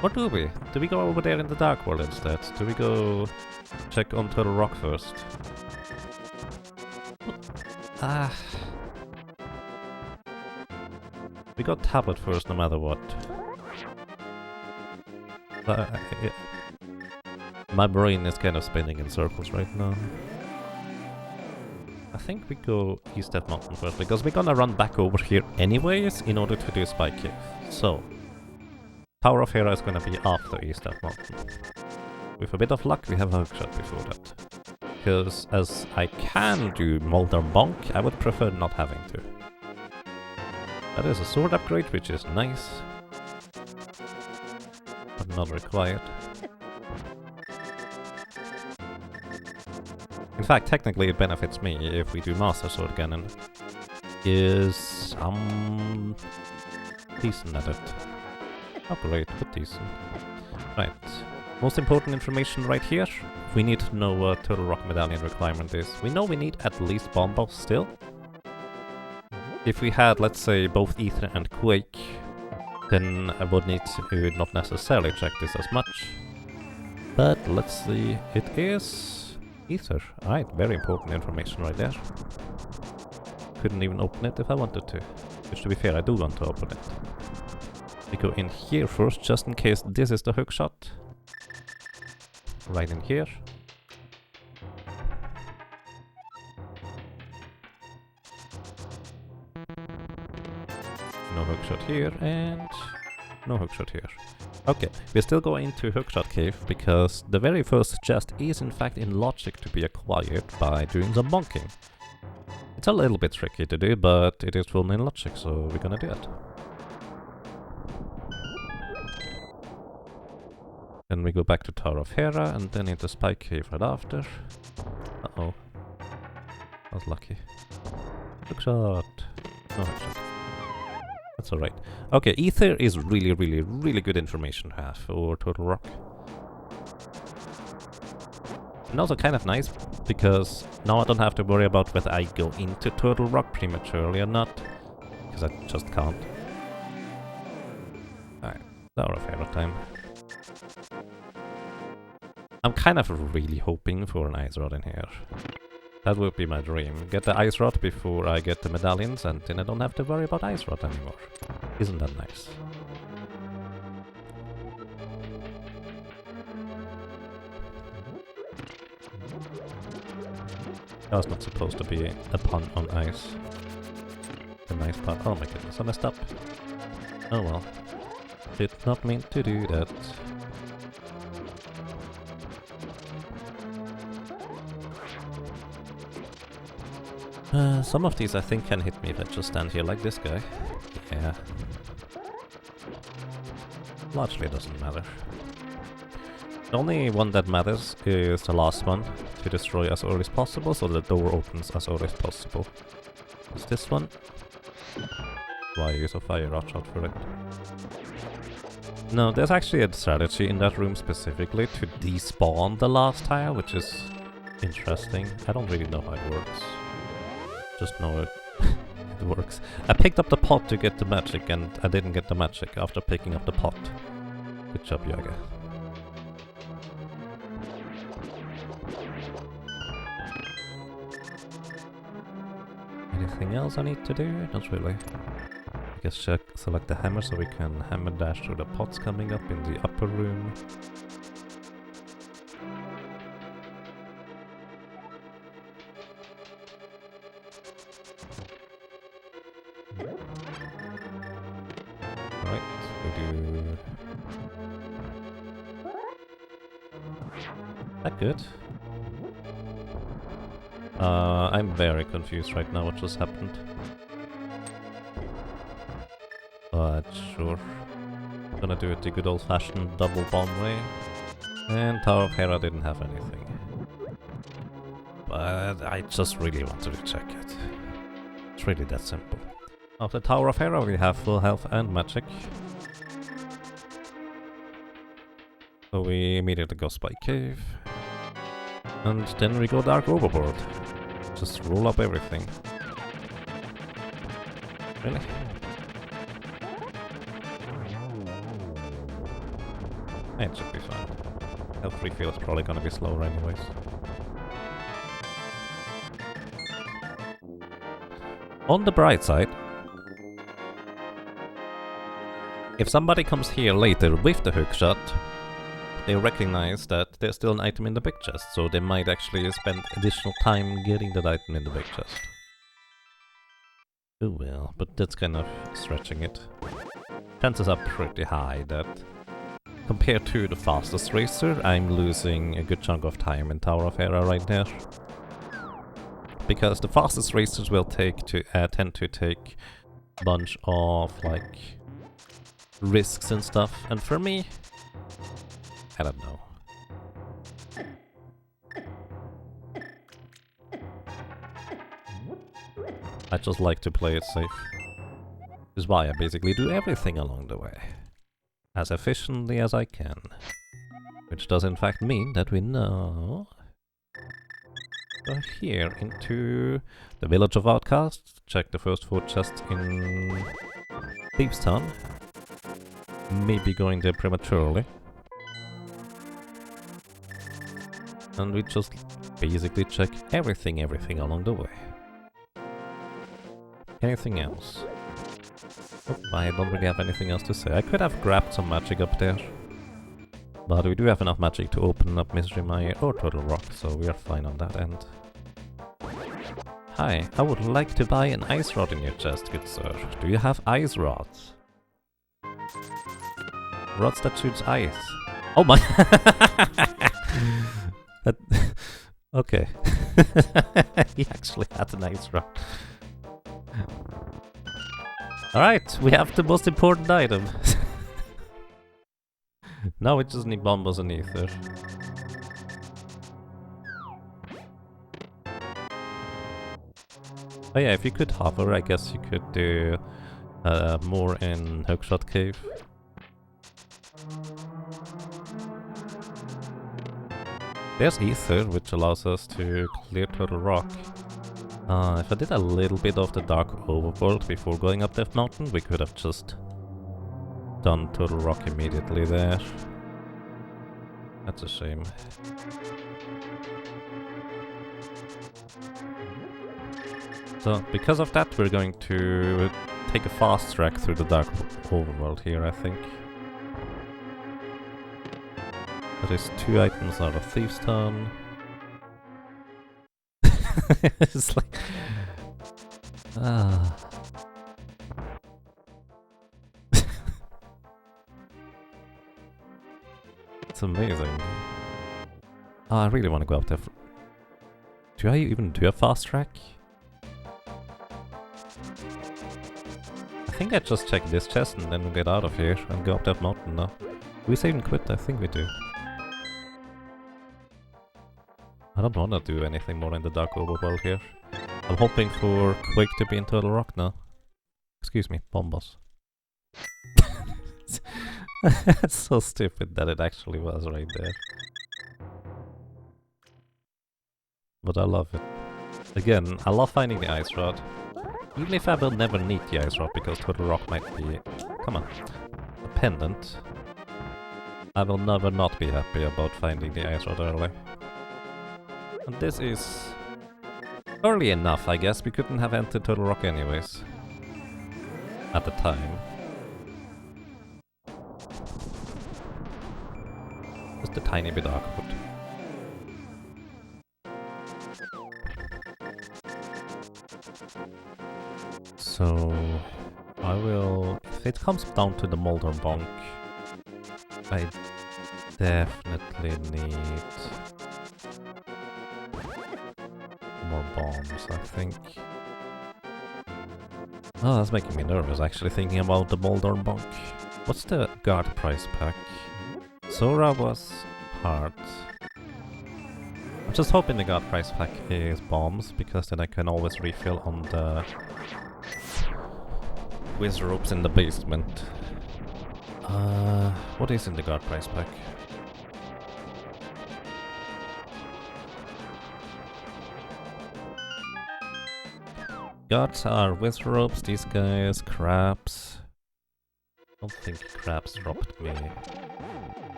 Or do we? Do we go over there in the Dark World instead? Do we go check on Turtle Rock first? We got tablet first no matter what. My brain is kind of spinning in circles right now. I think we go East Step Mountain first, because we're gonna run back over here anyways in order to do Spike Cave. So, Tower of Hera is gonna be after East Step Mountain. With a bit of luck, we have a hookshot before that. Because as I can do Molder Bonk, I would prefer not having to. That is a sword upgrade, which is nice, but not required. In fact, technically it benefits me if we do Master Sword Cannon. Is decent at it. Not great, but decent. Right. Most important information right here. We need to know what Turtle Rock Medallion requirement is. We know we need at least Bombos still. If we had, let's say, both Ether and Quake, then I would need to not necessarily check this as much. But let's see, it is Ether. Alright, very important information right there. Couldn't even open it if I wanted to. Which, to be fair, I do want to open it. We go in here first, just in case this is the hookshot. Right in here. No hookshot here, and no hookshot here. Okay, we're still going into Hookshot Cave, because the very first chest is in fact in logic to be acquired by doing some bonking. It's a little bit tricky to do, but it is full in logic, so we're gonna do it. Then we go back to Tower of Hera, and then into Spike Cave right after. Uh-oh. I was lucky. Hookshot! No hookshot. That's alright. Okay, Ether is really good information to have for Turtle Rock. And also kind of nice, because now I don't have to worry about whether I go into Turtle Rock prematurely or not, because I just can't. Alright, Tower of Hera time. I'm kind of really hoping for an Ice Rod in here. That would be my dream. Get the Ice Rod before I get the medallions, and then I don't have to worry about Ice Rod anymore. Isn't that nice? That was not supposed to be a pun on ice. The nice part. Oh my goodness, I messed up. Oh well. Did not mean to do that. Some of these I think can hit me if I just stand here like this guy. Yeah. Largely it doesn't matter. The only one that matters is the last one, to destroy as early as possible, so the door opens as early as possible. Is this one? Why use a fire watch out for it? No, there's actually a strategy in that room specifically to despawn the last tile, which is interesting. I don't really know how it works. Just know it, it works. I picked up the pot to get the magic, and I didn't get the magic after picking up the pot. Good job, Yaga. Anything else I need to do? Not really. I guess select the hammer so we can hammer dash through the pots coming up in the upper room. Right, we do... That good? I'm very confused right now what just happened. But sure. Gonna do it the good old-fashioned double bomb way. And Tower of Hera didn't have anything. But I just really wanted to check it. It's really that simple. After Tower of Hera we have full health and magic. So we immediately go Spike Cave. And then we go Dark Overboard. Just roll up everything. Really? It should be fine. Health refill is probably gonna be slower anyways. On the bright side, if somebody comes here later with the hookshot, they recognize that there's still an item in the big chest, so they might actually spend additional time getting that item in the big chest. Oh well, but that's kind of stretching it. Chances are pretty high that compared to the fastest racer, I'm losing a good chunk of time in Tower of Hera right now. Because the fastest racers will tend to take a bunch of like risks and stuff, and for me, I don't know. I just like to play it safe. Which is why I basically do everything along the way. As efficiently as I can. Which does in fact mean that we now go here into the Village of Outcasts, check the first 4 chests in Thieves' Town. Maybe going there prematurely. And we just basically check everything along the way. Anything else? Oh, I don't really have anything else to say. I could have grabbed some magic up there. But we do have enough magic to open up Mystery Mire or Turtle Rock, so we are fine on that end. Hi, I would like to buy an ice rod in your chest, good sir. Do you have ice rods? Rods that shoots ice. Oh my... Okay. He actually had an ice rod. Alright, we have the most important item. Now we just need bombs and ether. Oh yeah, if you could hover, I guess you could do more in Hookshot Cave. There's ether, which allows us to clear Turtle Rock. If I did a little bit of the Dark Overworld before going up Death Mountain, we could have just done Turtle Rock immediately there. That's a shame. So, because of that, we're going to take a fast track through the Dark Overworld here, I think. That is 2 items out of Thieves' Town. It's like... It's amazing. Oh, I really want to go up there. Do I even do a fast track? I think I just check this chest and then get out of here and go up that mountain now. Do we save and quit? I think we do. I don't want to do anything more in the dark overworld here. I'm hoping for Quake to be in Turtle Rock now. Excuse me, Bombos. That's so stupid that it actually was right there. But I love it. Again, I love finding the ice rod. Even if I will never need the ice rod because Turtle Rock might be... Come on. A pendant. I will never not be happy about finding the ice rod early. And this is... early enough, I guess. We couldn't have entered Turtle Rock anyways. At the time. Just a tiny bit awkward. So... I will... if it comes down to the Molder Bonk, I definitely need... more bombs, I think. Oh, that's making me nervous, actually, thinking about the Molder Bonk. What's the guard price pack? Sora was hard. I'm just hoping the guard price pack is bombs, because then I can always refill on the whiz ropes in the basement. What is in the guard price pack? Guards are whiz ropes, these guys, crabs. I don't think crabs dropped me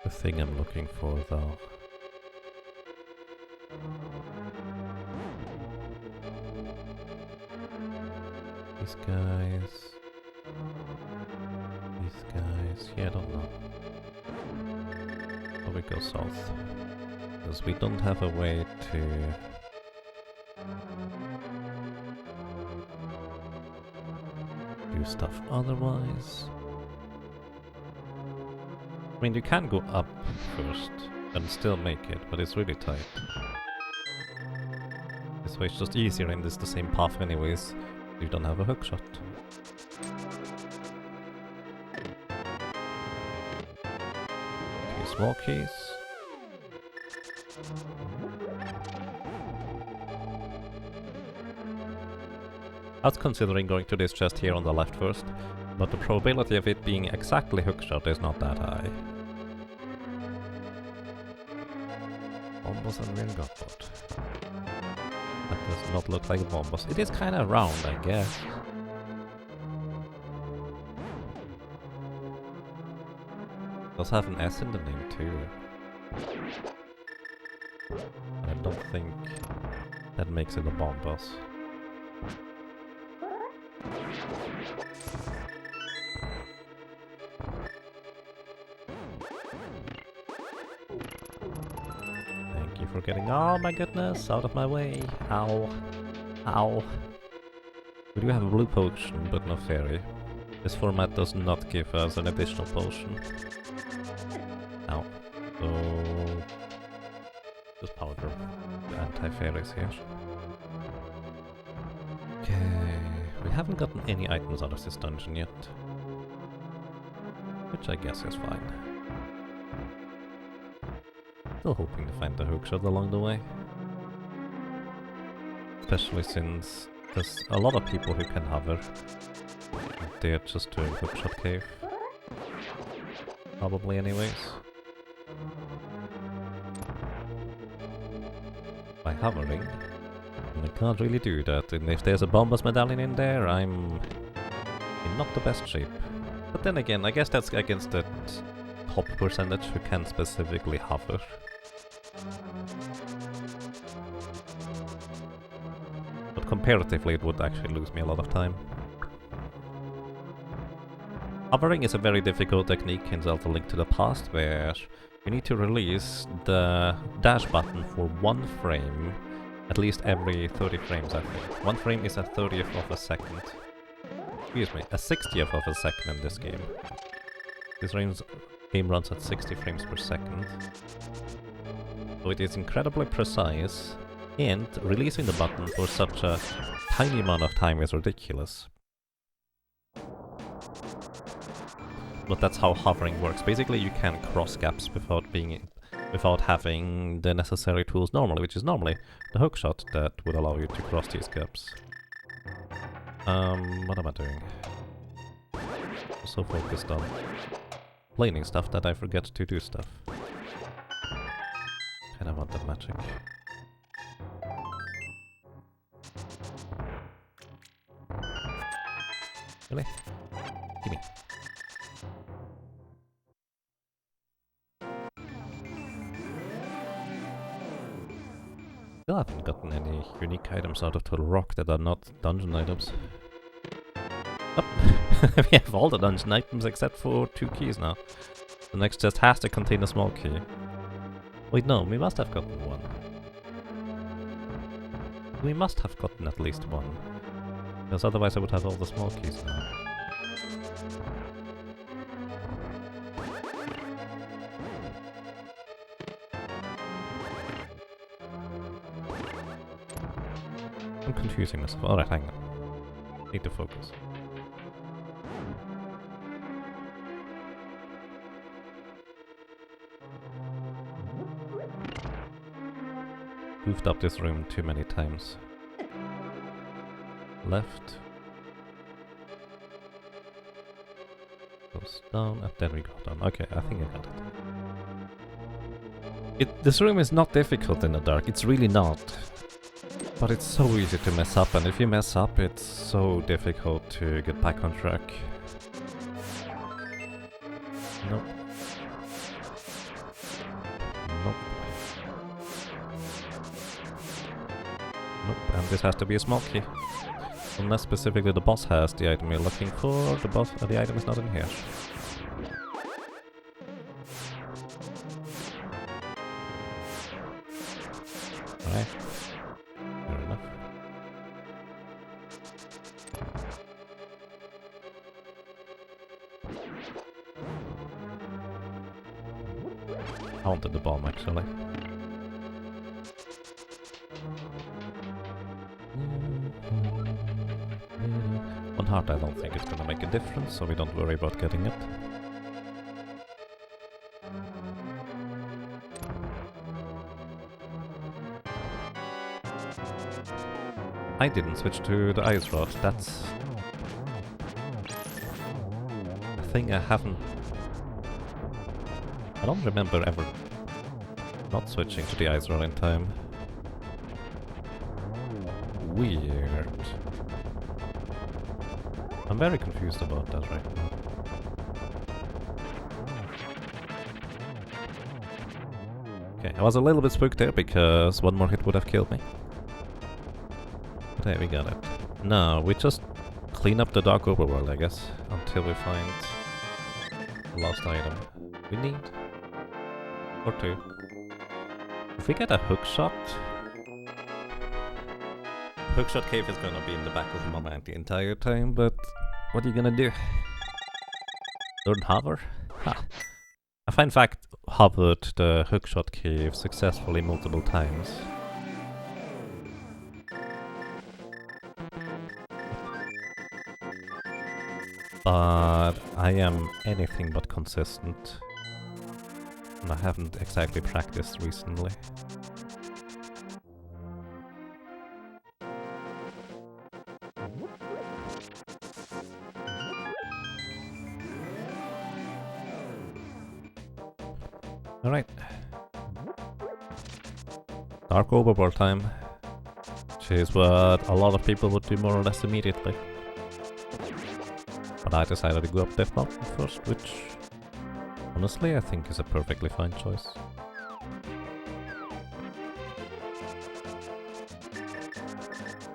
the thing I'm looking for though. These guys. These guys. Yeah, I don't know. Or we go south. Because we don't have a way to... do stuff otherwise. I mean, you can go up first and still make it, but it's really tight. This way it's just easier and it's the same path anyways. You don't have a hookshot. Okay, small keys. I was considering going to this chest here on the left first, but the probability of it being exactly hookshot is not that high. Bombos and real godpot. That does not look like bombos. It is kinda round, I guess. It does have an S in the name too. I don't think that makes it a bombos. Thank you for getting, oh my goodness, out of my way. Ow. Ow. We do have a blue potion, but no fairy. This format does not give us an additional potion. Ow. So... just powder the anti-fairies here. Okay, we haven't gotten any items out of this dungeon yet. Which I guess is fine. Still hoping to find the hookshot along the way. Especially since there's a lot of people who can hover. They're just doing hookshot cave. Probably anyways. By hovering. And I can't really do that, and if there's a Bombos medallion in there, I'm in not the best shape. But then again, I guess that's against that top percentage who can specifically hover. But comparatively, it would actually lose me a lot of time. Hovering is a very difficult technique in Zelda Link to the Past, where you need to release the dash button for 1 frame at least every 30 frames, I think. 1 frame is a 30th of a second. Excuse me, a 60th of a second in this game. This Game runs at 60 frames per second. So it is incredibly precise, and releasing the button for such a tiny amount of time is ridiculous. But that's how hovering works. Basically, you can cross gaps without having the necessary tools normally, which is normally the hookshot that would allow you to cross these gaps. What am I doing? I'm so focused on planing stuff that I forget to do stuff. And I want that magic. Really? Gimme. Still haven't gotten any unique items out of Total Rock that are not dungeon items. Oh, we have all the dungeon items except for 2 keys now. The next chest has to contain a small key. Wait, no, we must have gotten one. We must have gotten at least one. Because otherwise I would have all the small keys now. I'm confusing myself. Alright, hang on. Need to focus. Goofed up this room too many times. Left. Goes down, and then we go down. Okay, I think I got it. This room is not difficult in the dark, it's really not. But it's so easy to mess up, and if you mess up, it's so difficult to get back on track. Nope. Nope. Nope, and this has to be a small key. Unless specifically the boss has the item you're looking for, the item is not in here. Alright. Fair enough. I wanted the bomb actually. One heart I don't think it's gonna make a difference, so we don't worry about getting it. I didn't switch to the ice rod, that's a thing I haven't... I don't remember ever not switching to the ice rod in time. Weird. I'm very confused about that right now. Okay, I was a little bit spooked there because one more hit would have killed me. But hey, we got it. Now, we just clean up the dark overworld, I guess, until we find the last item we need. Or 2. If we get a hookshot... Hookshot cave is gonna be in the back of my mind the entire time, but what are you gonna do? Learn hover? Ha! I in fact hovered the hookshot cave successfully multiple times. But I am anything but consistent. And I haven't exactly practiced recently. Alright. Dark overworld time. Which is what a lot of people would do more or less immediately. But I decided to go up that mountain first, which honestly I think is a perfectly fine choice.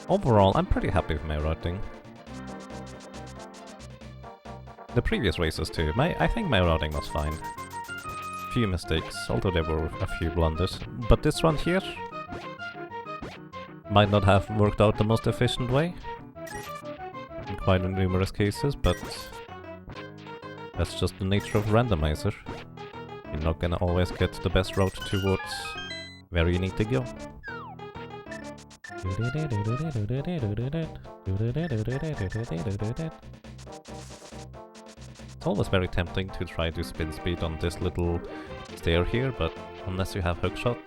Overall, I'm pretty happy with my routing. The previous races too, I think my routing was fine. Few mistakes, although there were a few blunders. But this one here might not have worked out the most efficient way in quite numerous cases, but that's just the nature of randomizer. You're not gonna always get the best route towards where you need to go. It's always very tempting to try to spin speed on this little stair here, but unless you have hookshot,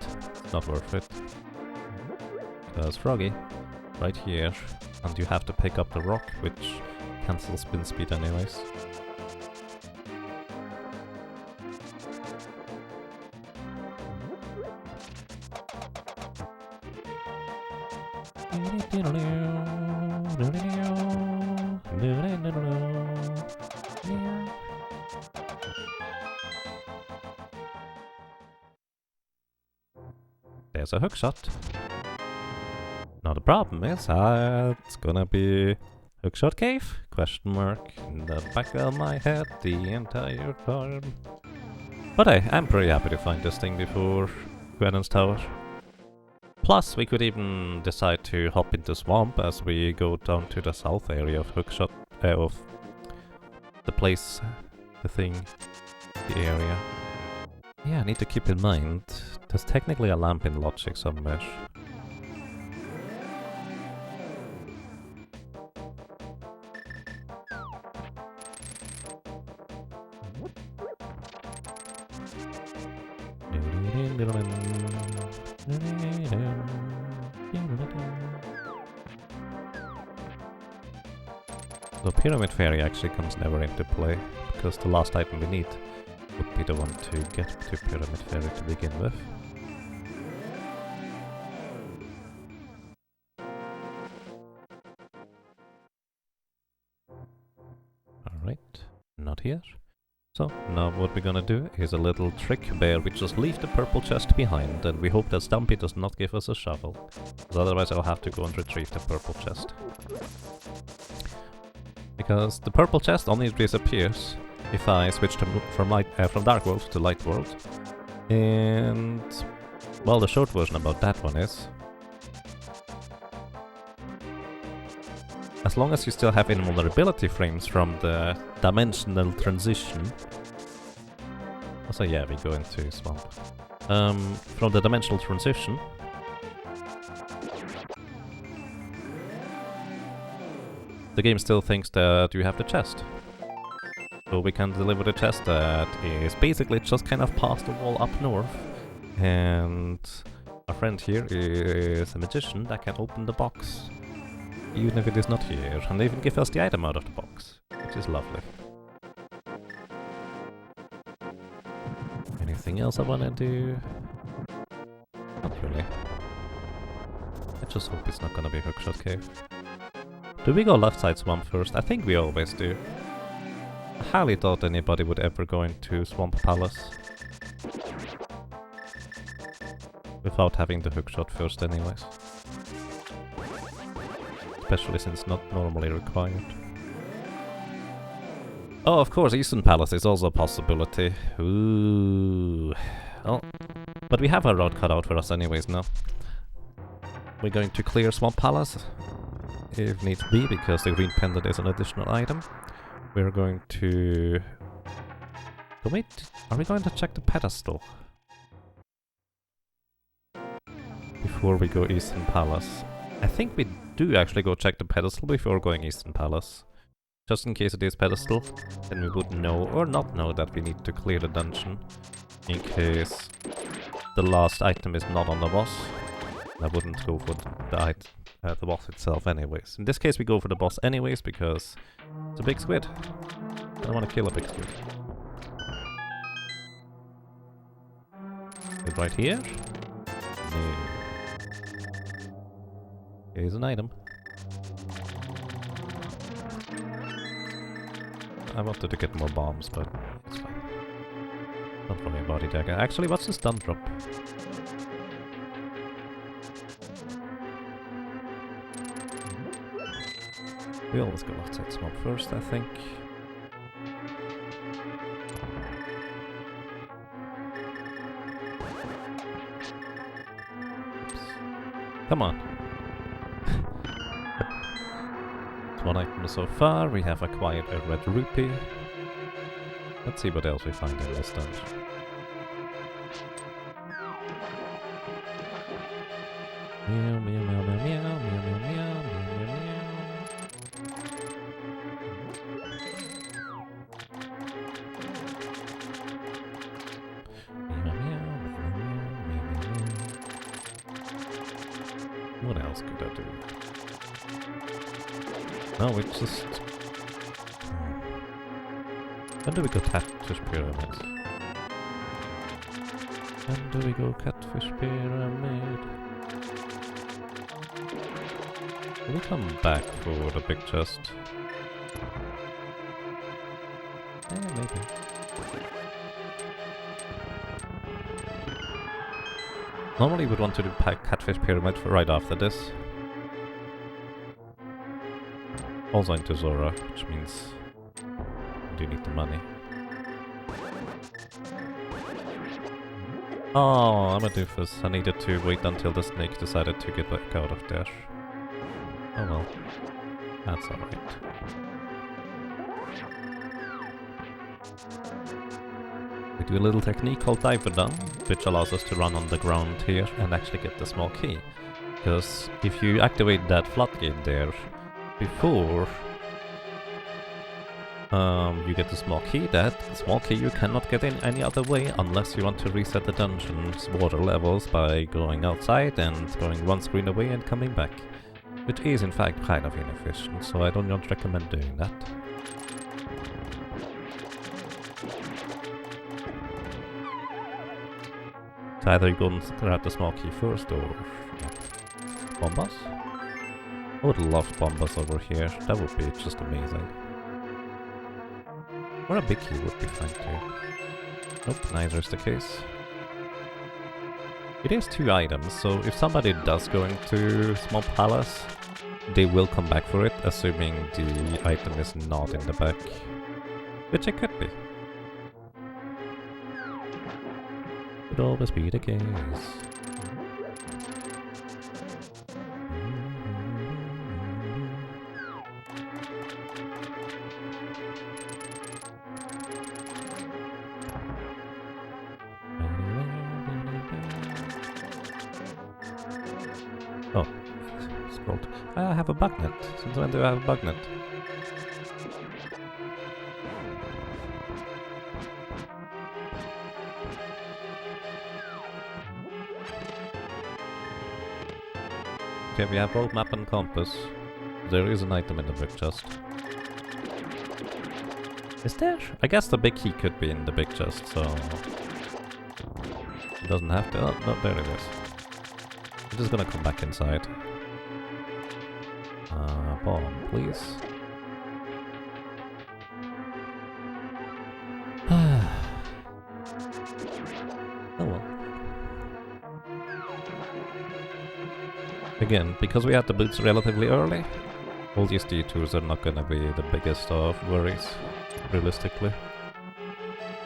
it's not worth it. Because Froggy, right here, and you have to pick up the rock, which cancels spin speed anyways. There's a hookshot. Now the problem is, it's gonna be hookshot cave? Question mark in the back of my head the entire time. But hey, I'm pretty happy to find this thing before Gwennon's Tower. Plus, we could even decide to hop into swamp as we go down to the south area of hookshot, of the place, the thing, the area. Yeah, I need to keep in mind, there's technically a lamp in logic somewhere. The Pyramid Fairy actually comes never into play, because the last item we need would be the one to get to Pyramid Fairy to begin with. Alright, not here. So, now what we're gonna do is a little trick where we just leave the purple chest behind, and we hope that Stumpy does not give us a shovel, because otherwise I'll have to go and retrieve the purple chest. Because the purple chest only disappears if I switch from Dark World to Light World. And well, the short version about that one is, as long as you still have invulnerability frames from the dimensional transition. Also, yeah, we go into swamp. From the dimensional transition, the game still thinks that you have the chest. So we can deliver the chest that is basically just kind of past the wall up north. And our friend here is a magician that can open the box, even if it is not here, and even give us the item out of the box, which is lovely. Anything else I wanna do? Not really. I just hope it's not gonna be Hookshot Cave. Do we go left side swamp first? I think we always do. I highly doubt anybody would ever go into Swamp Palace without having the hookshot first anyways. Especially since not normally required. Oh, of course, Eastern Palace is also a possibility. Ooh. Well, but we have our road cut out for us anyways now. We're going to clear Swamp Palace, if need be, because the green pendant is an additional item. We're going to... Wait, are we going to check the pedestal? Before we go Eastern Palace. I think we do actually go check the pedestal before going Eastern Palace. Just in case it is pedestal, then we would know or not know that we need to clear the dungeon. In case the last item is not on the boss. I wouldn't go for the boss itself anyways. In this case we go for the boss anyways because it's a big squid. I don't want to kill a big squid. Is it right here? No. Here's an item. I wanted to get more bombs, but it's fine. Not for me, body dagger. Actually, what's the stun drop? We always go outside swamp first, I think. Oops. Come on. It's one item so far. We have acquired a red rupee. Let's see what else we find in this dungeon. Meow, meow, meow, meow, meow, meow, meow, meow, meow, meow, meow. What else could I do? No, we just... When do we go Catfish Pyramid? When do we go Catfish Pyramid? Will we come back for the big chest? Yeah, maybe. Normally we'd want to do Catfish Pyramid for right after this. Also into Zora, which means I do need the money. Oh, I'm a doofus. I needed to wait until the snake decided to get back out of there. Oh well. That's alright. We do a little technique called Diver Down, which allows us to run on the ground here and actually get the small key. Because if you activate that floodgate there before you get the small key, that small key you cannot get in any other way unless you want to reset the dungeon's water levels by going outside and going one screen away and coming back. Which is in fact kind of inefficient, so I do not recommend doing that. So either you go and grab the small key first or... Bombas? I would love bombas over here, that would be just amazing. Or a big key would be fine too. Nope, neither is the case. It is 2 items, so if somebody does go into Small Palace, they will come back for it, assuming the item is not in the back. Which it could be. Could always be the case. Oh, scrolled. I have a bugnet. Since when do I have a bugnet? Okay, we have both map and compass. There is an item in the big chest. Is there? I guess the big key could be in the big chest, so... It doesn't have to... Oh, no, there it is. I'm just gonna come back inside. Bomb, please. Oh well. Again, because we had the boots relatively early, all these detours are not gonna be the biggest of worries, realistically.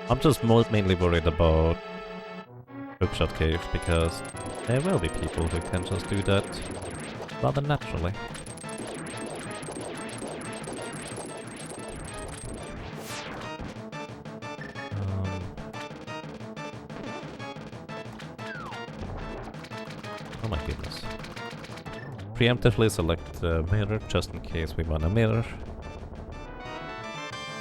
I'm just mainly worried about Hookshot Cave, because there will be people who can just do that rather naturally. Oh my goodness. Preemptively select the mirror just in case we want a mirror.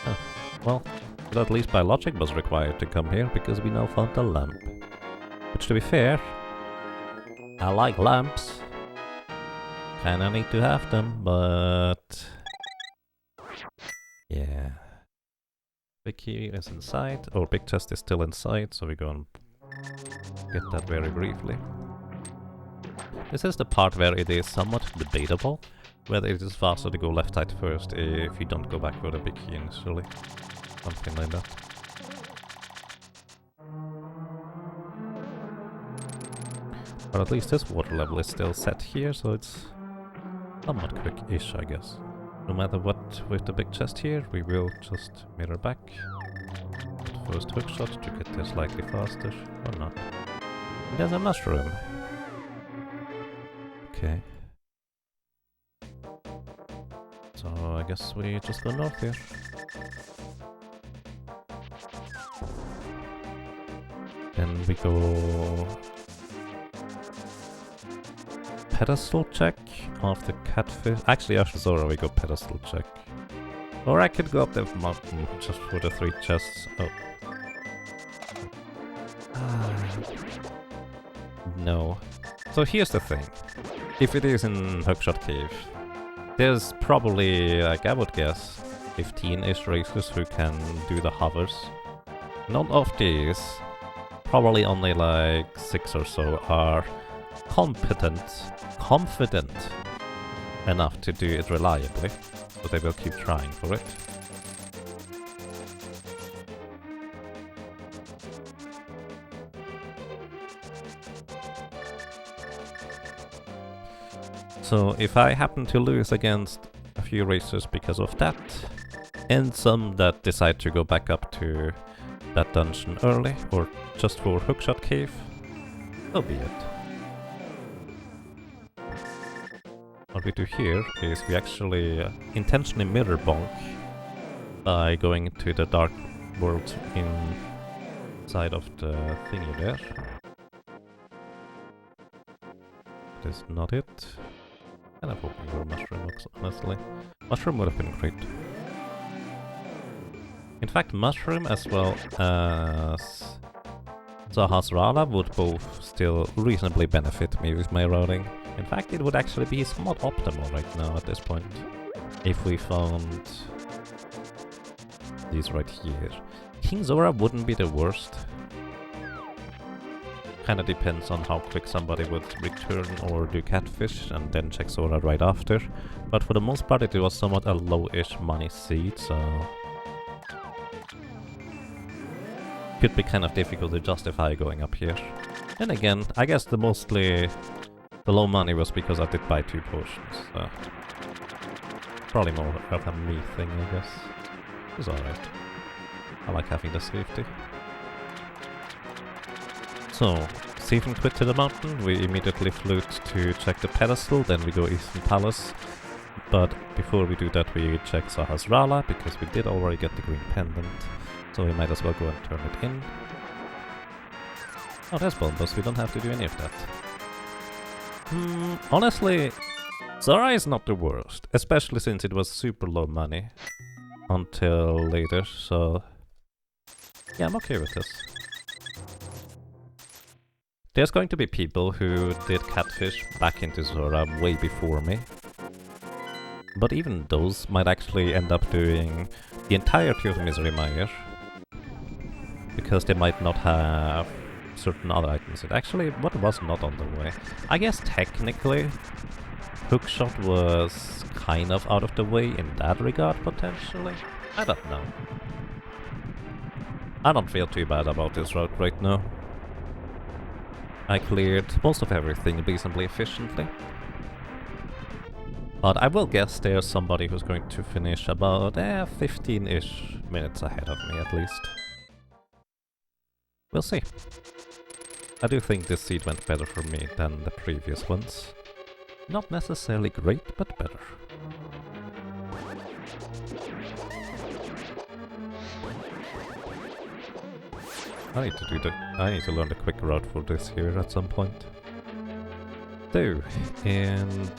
Oh, well, but at least biologic was required to come here because we now found a lamp. Which, to be fair, I like lamps. Kinda need to have them, but... yeah. Big key is inside, or big chest is still inside, so we're gonna get that very briefly. This is the part where it is somewhat debatable whether it is faster to go left side first if you don't go back for the big key initially. Something like that. But at least this water level is still set here, so it's somewhat quick-ish, I guess. No matter what with the big chest here, we will just mirror back. First hookshot to get there slightly faster, or not. And there's a mushroom. Okay. So I guess we just go north here. Then we go pedestal check of the catfish. Actually, after Zora we go pedestal check. Or I could go up the mountain just for the 3 chests. Oh. No. So here's the thing. If it is in Hookshot Cave, there's probably, like I would guess, 15-ish racers who can do the hovers. None of these, probably only like 6 or so, are confident enough to do it reliably. So they will keep trying for it. So if I happen to lose against a few racers because of that, and some that decide to go back up to that dungeon early, or just for Hookshot Cave, so be it. What we do here is we actually intentionally mirror bonk by going to the dark world inside of the thingy there. That is not it. And I'm hoping for a mushroom, honestly. Mushroom would have been great. In fact, mushroom as well as Zahasrara would both still reasonably benefit me with my routing. In fact, it would actually be somewhat optimal right now at this point. If we found these right here. King Zora wouldn't be the worst. Kinda depends on how quick somebody would return or do catfish and then check Zora right after. But for the most part it was somewhat a low-ish money seed, so... could be kind of difficult to justify going up here. And again, I guess the low money was because I did buy 2 potions, so... probably more of a me thing, I guess. It's alright. I like having the safety. So, save and quit to the mountain, we immediately float to check the pedestal, then we go Eastern Palace. But before we do that we check Zahasrara, because we did already get the green pendant. So we might as well go and turn it in. Oh, that's bonus, we don't have to do any of that. Honestly, Zora is not the worst, especially since it was super low money until later, so... yeah, I'm okay with this. There's going to be people who did catfish back into Zora way before me. But even those might actually end up doing the entirety of Misery Mire. Because they might not have certain other items. Actually, what was not on the way? I guess technically, Hookshot was kind of out of the way in that regard, potentially. I don't know. I don't feel too bad about this route right now. I cleared most of everything reasonably efficiently. But I will guess there's somebody who's going to finish about 15-ish minutes ahead of me at least. We'll see. I do think this seed went better for me than the previous ones. Not necessarily great, but better. I need to learn the quick route for this here at some point. So, and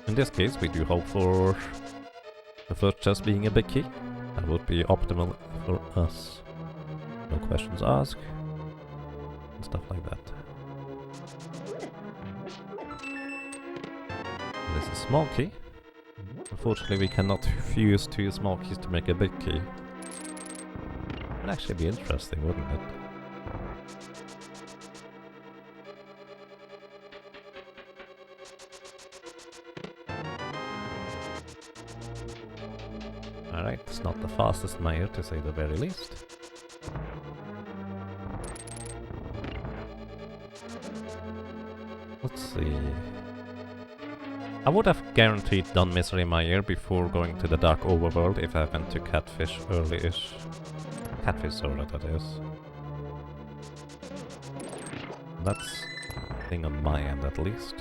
in this case we do hope for the first chest being a big key. That would be optimal for us. No questions asked. And stuff like that. This is a small key. Unfortunately we cannot fuse 2 small keys to make a big key. Would actually be interesting, wouldn't it? Alright, it's not the fastest mire to say the very least. Let's see. I would have guaranteed done Misery Mire before going to the Dark Overworld if I went to Catfish early-ish. Catfish Zora, that is. That's a thing on my end at least.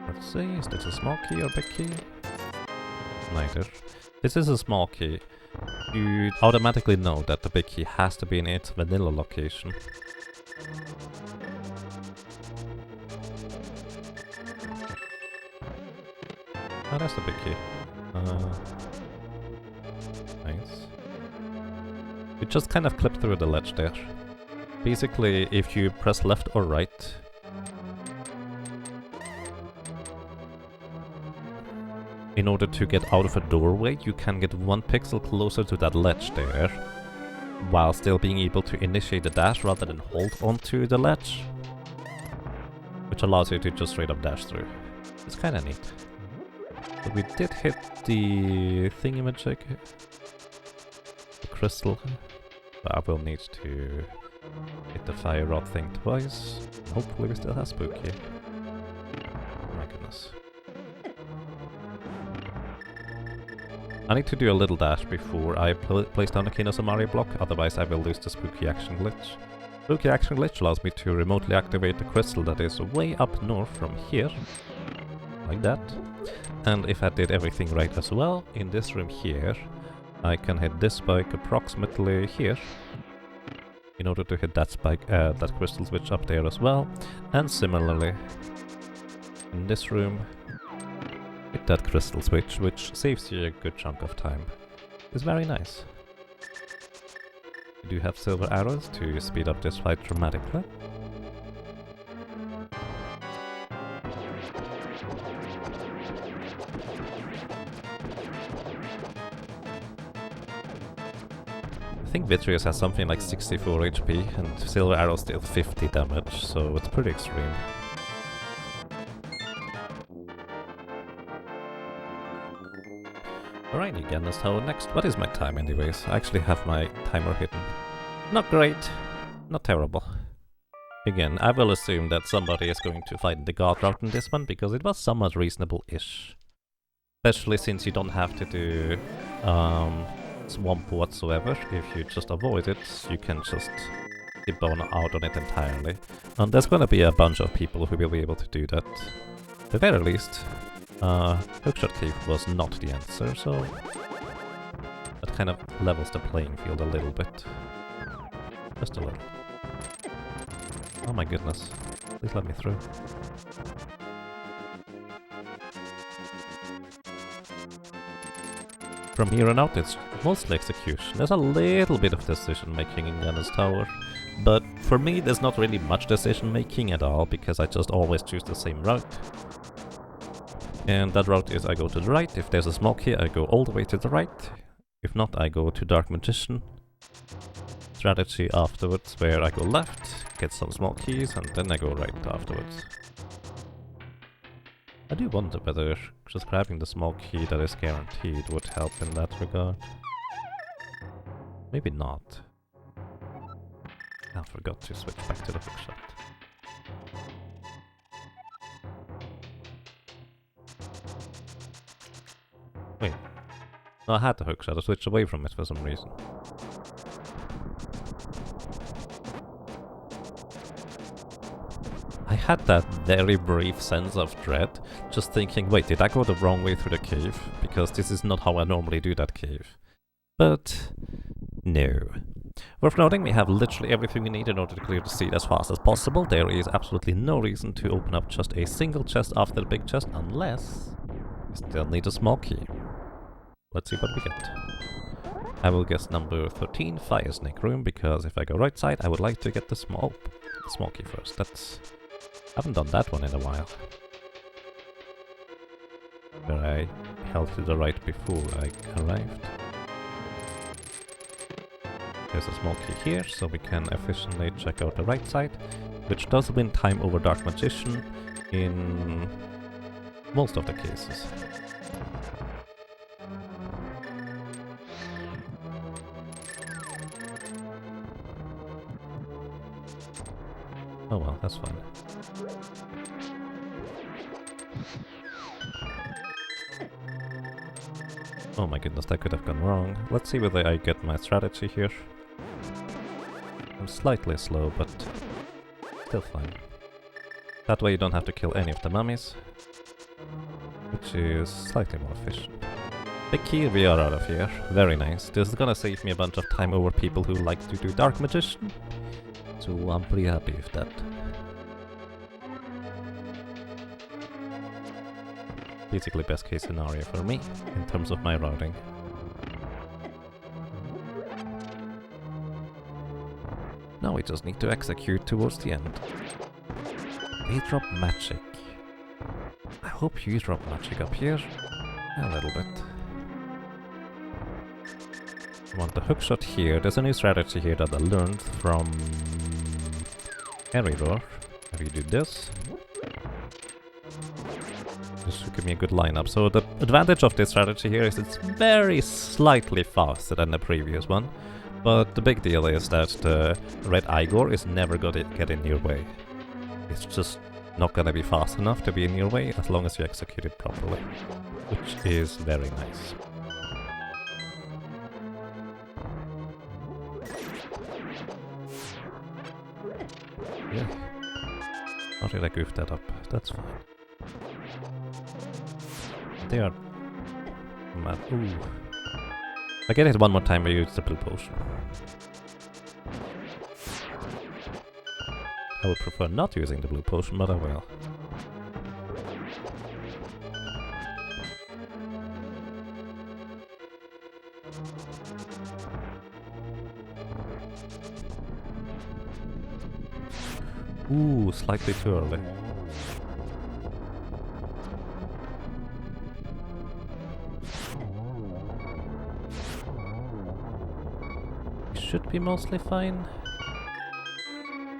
Let's see, is this a small key or big key? Neither. This is a small key. You automatically know that the big key has to be in its vanilla location. Oh, that's the big key. Nice. You just kind of clip through the ledge there. Basically, if you press left or right, in order to get out of a doorway, you can get 1 pixel closer to that ledge there, while still being able to initiate the dash rather than hold onto the ledge, which allows you to just straight up dash through. It's kind of neat. But we did hit the thingamajig, the crystal. But I will need to hit the fire rod thing twice. Hopefully we still have spooky. Oh my goodness. I need to do a little dash before I place down the Kinosamari block, otherwise I will lose the spooky action glitch. Spooky action glitch allows me to remotely activate the crystal that is way up north from here, like that. And if I did everything right as well, in this room here, I can hit this spike approximately here, in order to hit that spike, that crystal switch up there as well. And similarly, in this room, hit that crystal switch, which saves you a good chunk of time. It's very nice. We do have silver arrows to speed up this fight dramatically. I think Vitreous has something like 64 HP and Silver Arrow's still 50 damage, so it's pretty extreme. Alrighty, Gannis Tower next. What is my time anyways? I actually have my timer hidden. Not great, not terrible. Again, I will assume that somebody is going to find the god route in this one, because it was somewhat reasonable-ish. Especially since you don't have to do swamp whatsoever. If you just avoid it, you can just skip out on it entirely. And there's gonna be a bunch of people who will be able to do that. At the very least, Hookshot Cave was not the answer, so that kind of levels the playing field a little bit. Just a little. Oh my goodness. Please let me through. From here on out, it's mostly execution. There's a little bit of decision making in Gannis Tower, but for me there's not really much decision making at all, because I just always choose the same route. And that route is I go to the right. If there's a smoke here, I go all the way to the right. If not, I go to Dark Magician strategy afterwards, where I go left, get some small keys, and then I go right afterwards. I do wonder whether just grabbing the small key that is guaranteed would help in that regard. Maybe not. I forgot to switch back to the hookshot. Wait. No, I had the hookshot, I switched away from it for some reason. I had that very brief sense of dread, just thinking, wait, did I go the wrong way through the cave? Because this is not how I normally do that cave. But no. Worth noting, we have literally everything we need in order to clear the seed as fast as possible. There is absolutely no reason to open up just a single chest after the big chest, unless we still need a small key. Let's see what we get. I will guess number 13, Fire Snake Room, because if I go right side, I would like to get the small key first. That's... I haven't done that one in a while. Where I held to the right before I arrived. There's a small key here, so we can efficiently check out the right side, which does win time over Dark Magician in most of the cases. Oh well, that's fine. Oh my goodness, that could have gone wrong. Let's see whether I get my strategy here. I'm slightly slow, but still fine. That way you don't have to kill any of the mummies, which is slightly more efficient. Big key, we are out of here. Very nice. This is gonna save me a bunch of time over people who like to do Dark Magician. So I'm pretty happy with that. Basically best case scenario for me, in terms of my routing. Now we just need to execute towards the end. They drop magic. I hope you drop magic up here. A little bit. I want the hookshot here. There's a new strategy here that I learned from Eridor. If you do this, this should give me a good lineup. So the advantage of this strategy here is it's very slightly faster than the previous one. But the big deal is that the red Igor is never gonna get in your way. It's just not gonna be fast enough to be in your way as long as you execute it properly. Which is very nice. Yeah. How did I goof that up? That's fine. They are mad. Ooh. If I get it one more time, I use the blue potion. I would prefer not using the blue potion, but I will. Ooh, slightly too early. Should be mostly fine.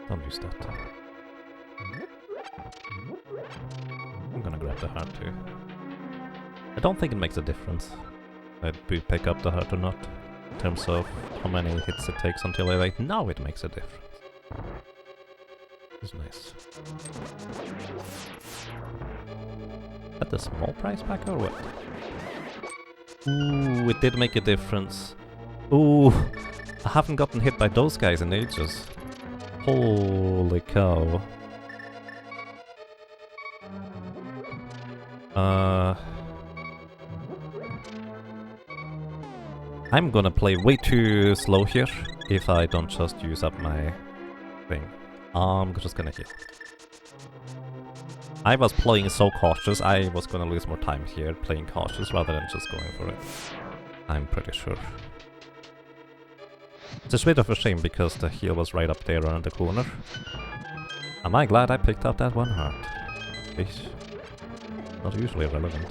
Don't use that. I'm gonna grab the heart too. I don't think it makes a difference if we pick up the heart or not, in terms of how many hits it takes until I like. Now it makes a difference. It's nice. Is that the small price pack or what? Ooh, it did make a difference. Ooh, I haven't gotten hit by those guys in ages. Holy cow. I'm gonna play way too slow here if I don't just use up my thing. I'm just gonna heal. I was playing so cautious, I was gonna lose more time here playing cautious rather than just going for it. I'm pretty sure. It's a bit of a shame because the heal was right up there around the corner. Am I glad I picked up that one heart? It's not usually relevant.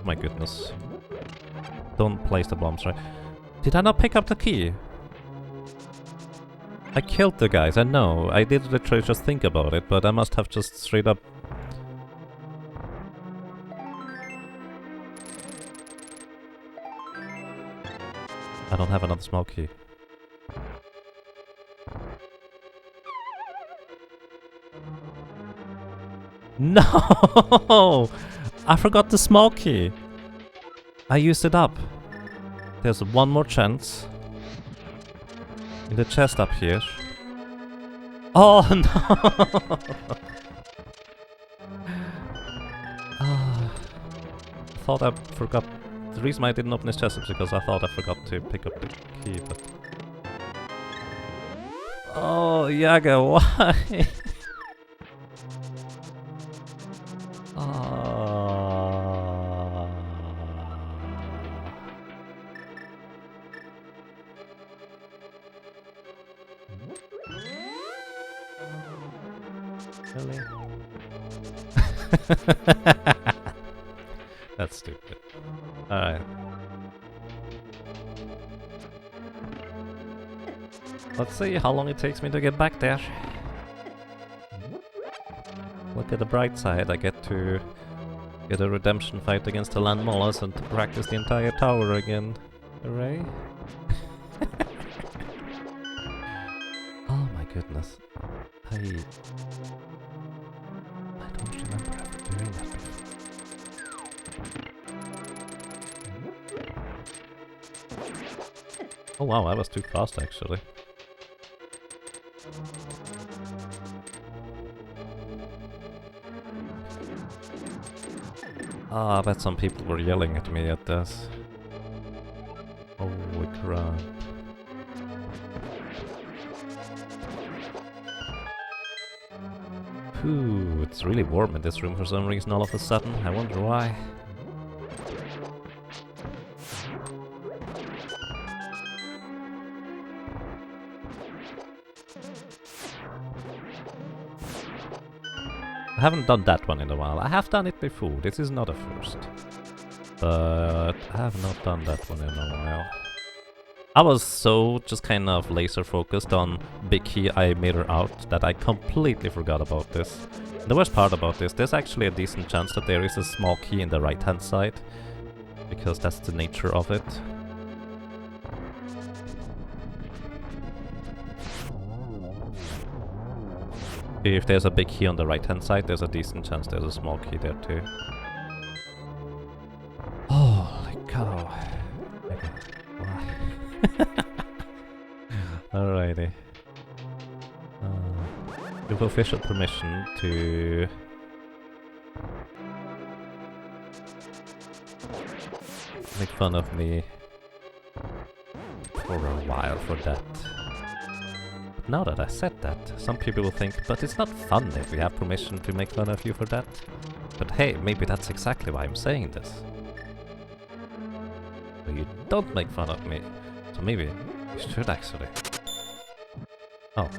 My goodness. Don't place the bombs, right? Did I not pick up the key? I killed the guys, I know. I did literally just think about it, but I must have just straight up... I don't have another small key. No! I forgot the small key. I used it up. There's one more chance. In the chest up here. Oh no! I thought I forgot. The reason I didn't open this chest is because I thought I forgot to pick up the key, but... Oh, Yaga, why? Really? That's stupid. Alright. Let's see how long it takes me to get back there. Look at the bright side, I get to get a redemption fight against the land molars and to practice the entire tower again. Hooray. Oh my goodness. I don't remember ever doing that before. Oh wow, I was too fast actually. Ah, I bet some people were yelling at me at this. Holy crap. Ooh, it's really warm in this room for some reason all of a sudden. I wonder why. I haven't done that one in a while. I have done it before. This is not a first. But I have not done that one in a while. I was so just kind of laser focused on big key I mirror out that I completely forgot about this. The worst part about this, there's actually a decent chance that there is a small key in the right hand side, because that's the nature of it. If there's a big key on the right hand side, there's a decent chance there's a small key there too. Holy cow. Okay. Alrighty. Give official permission to make fun of me for a while for that. But now that I said that, some people will think, but it's not fun if we have permission to make fun of you for that. But hey, maybe that's exactly why I'm saying this. So you don't make fun of me. So maybe you should actually. Oh.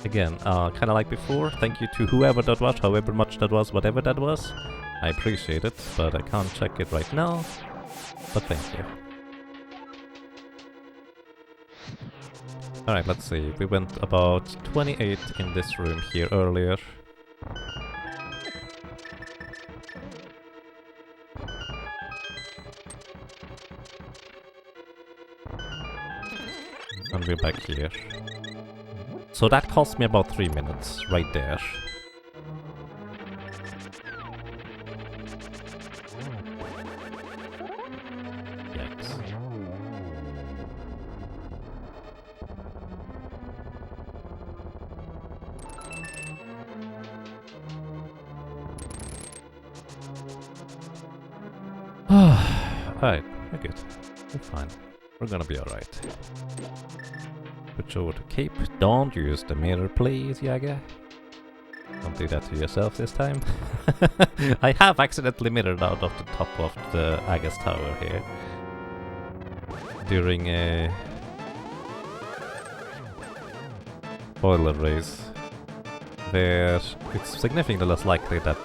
Again, kinda like before, thank you to whoever that was, however much that was, whatever that was. I appreciate it, but I can't check it right now. But thank you. Alright, let's see. We went about 28 in this room here earlier. And we're back here. So that cost me about 3 minutes, right there. Yikes. Alright, we're good. We're fine. We're gonna be alright. Switch over to cape. Don't use the mirror, please, Yaga. Don't do that to yourself this time. I have accidentally mirrored out of the top of the Aga's tower here. During a boiler race. Where it's significantly less likely that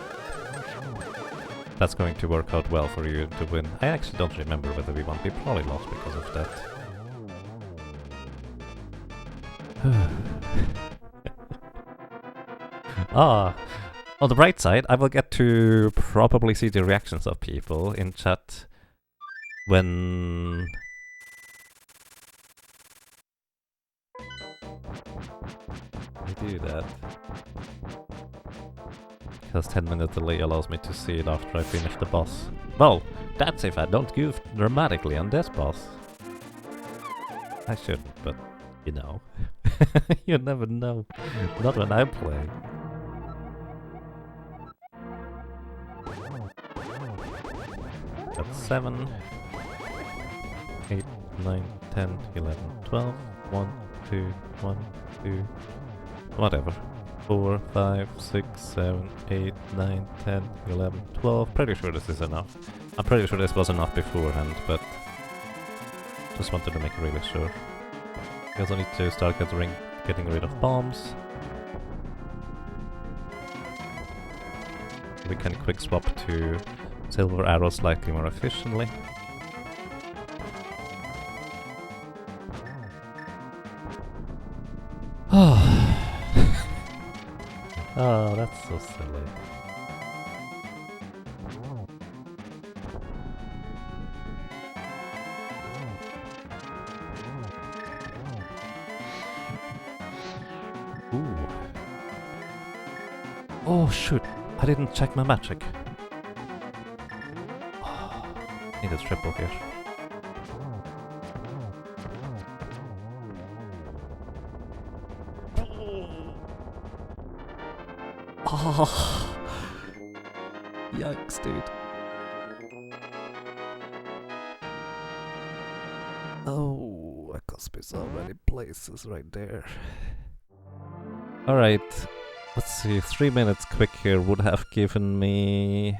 that's going to work out well for you to win. I actually don't remember whether we won. We probably lost because of that. On the bright side, I will get to probably see the reactions of people in chat when I do that. Because 10-minute delay allows me to see it after I finish the boss. Well, that's if I don't goof dramatically on this boss. I shouldn't, but you know. You never know. Not when I'm playing. That's 7, 8, 9, 10, 11, 12, 1, 2, 1, 2, whatever. 4, 5, 6, 7, 8, 9, 10, 11, 12. Pretty sure this is enough. I'm pretty sure this was enough beforehand, but just wanted to make really sure. I also need to start getting rid of bombs. We can quick swap to silver arrows slightly more efficiently. Oh, that's so silly. Ooh. Oh shoot, I didn't check my magic. Oh, need a triple here. Oh, yikes, dude. Oh, I cost me so many places right there. Alright, let's see, 3 minutes quicker would have given me...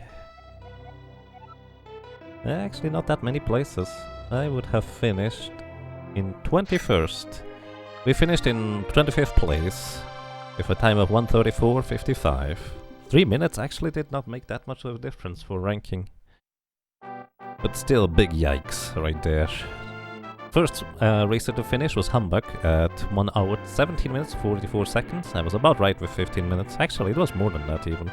Actually, not that many places. I would have finished in 21st. We finished in 25th place with a time of 1:34.55. 3 minutes actually did not make that much of a difference for ranking. But still, big yikes right there. First racer to finish was Humbug at 1 hour 17 minutes 44 seconds. I was about right with 15 minutes. Actually, it was more than that even.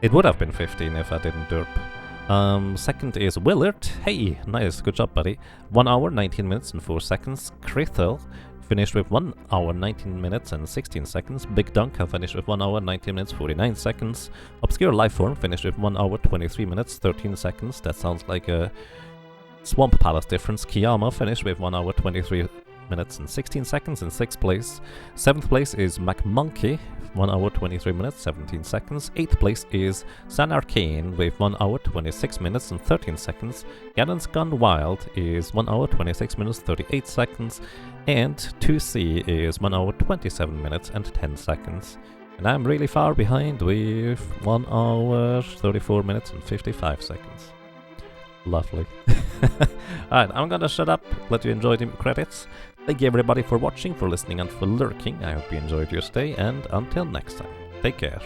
It would have been 15 if I didn't derp. Second is Willard. Hey, nice, good job, buddy. 1 hour 19 minutes and 4 seconds. Krithel finished with 1 hour 19 minutes and 16 seconds. Big Dunk finished with 1 hour 19 minutes 49 seconds. Obscure Lifeform finished with 1 hour 23 minutes 13 seconds. That sounds like a Swamp Palace difference. Kiyama finished with 1 hour 23 minutes and 16 seconds in 6th place. 7th place is McMonkey, 1 hour 23 minutes 17 seconds. 8th place is San Arcane with 1 hour 26 minutes and 13 seconds. Ganon's Gone Wild is 1 hour 26 minutes 38 seconds. And 2C is 1 hour 27 minutes and 10 seconds. And I'm really far behind with 1 hour 34 minutes and 55 seconds. Lovely. Alright, I'm gonna shut up, let you enjoy the credits. Thank you everybody for watching, for listening and for lurking. I hope you enjoyed your stay, and until next time, take care.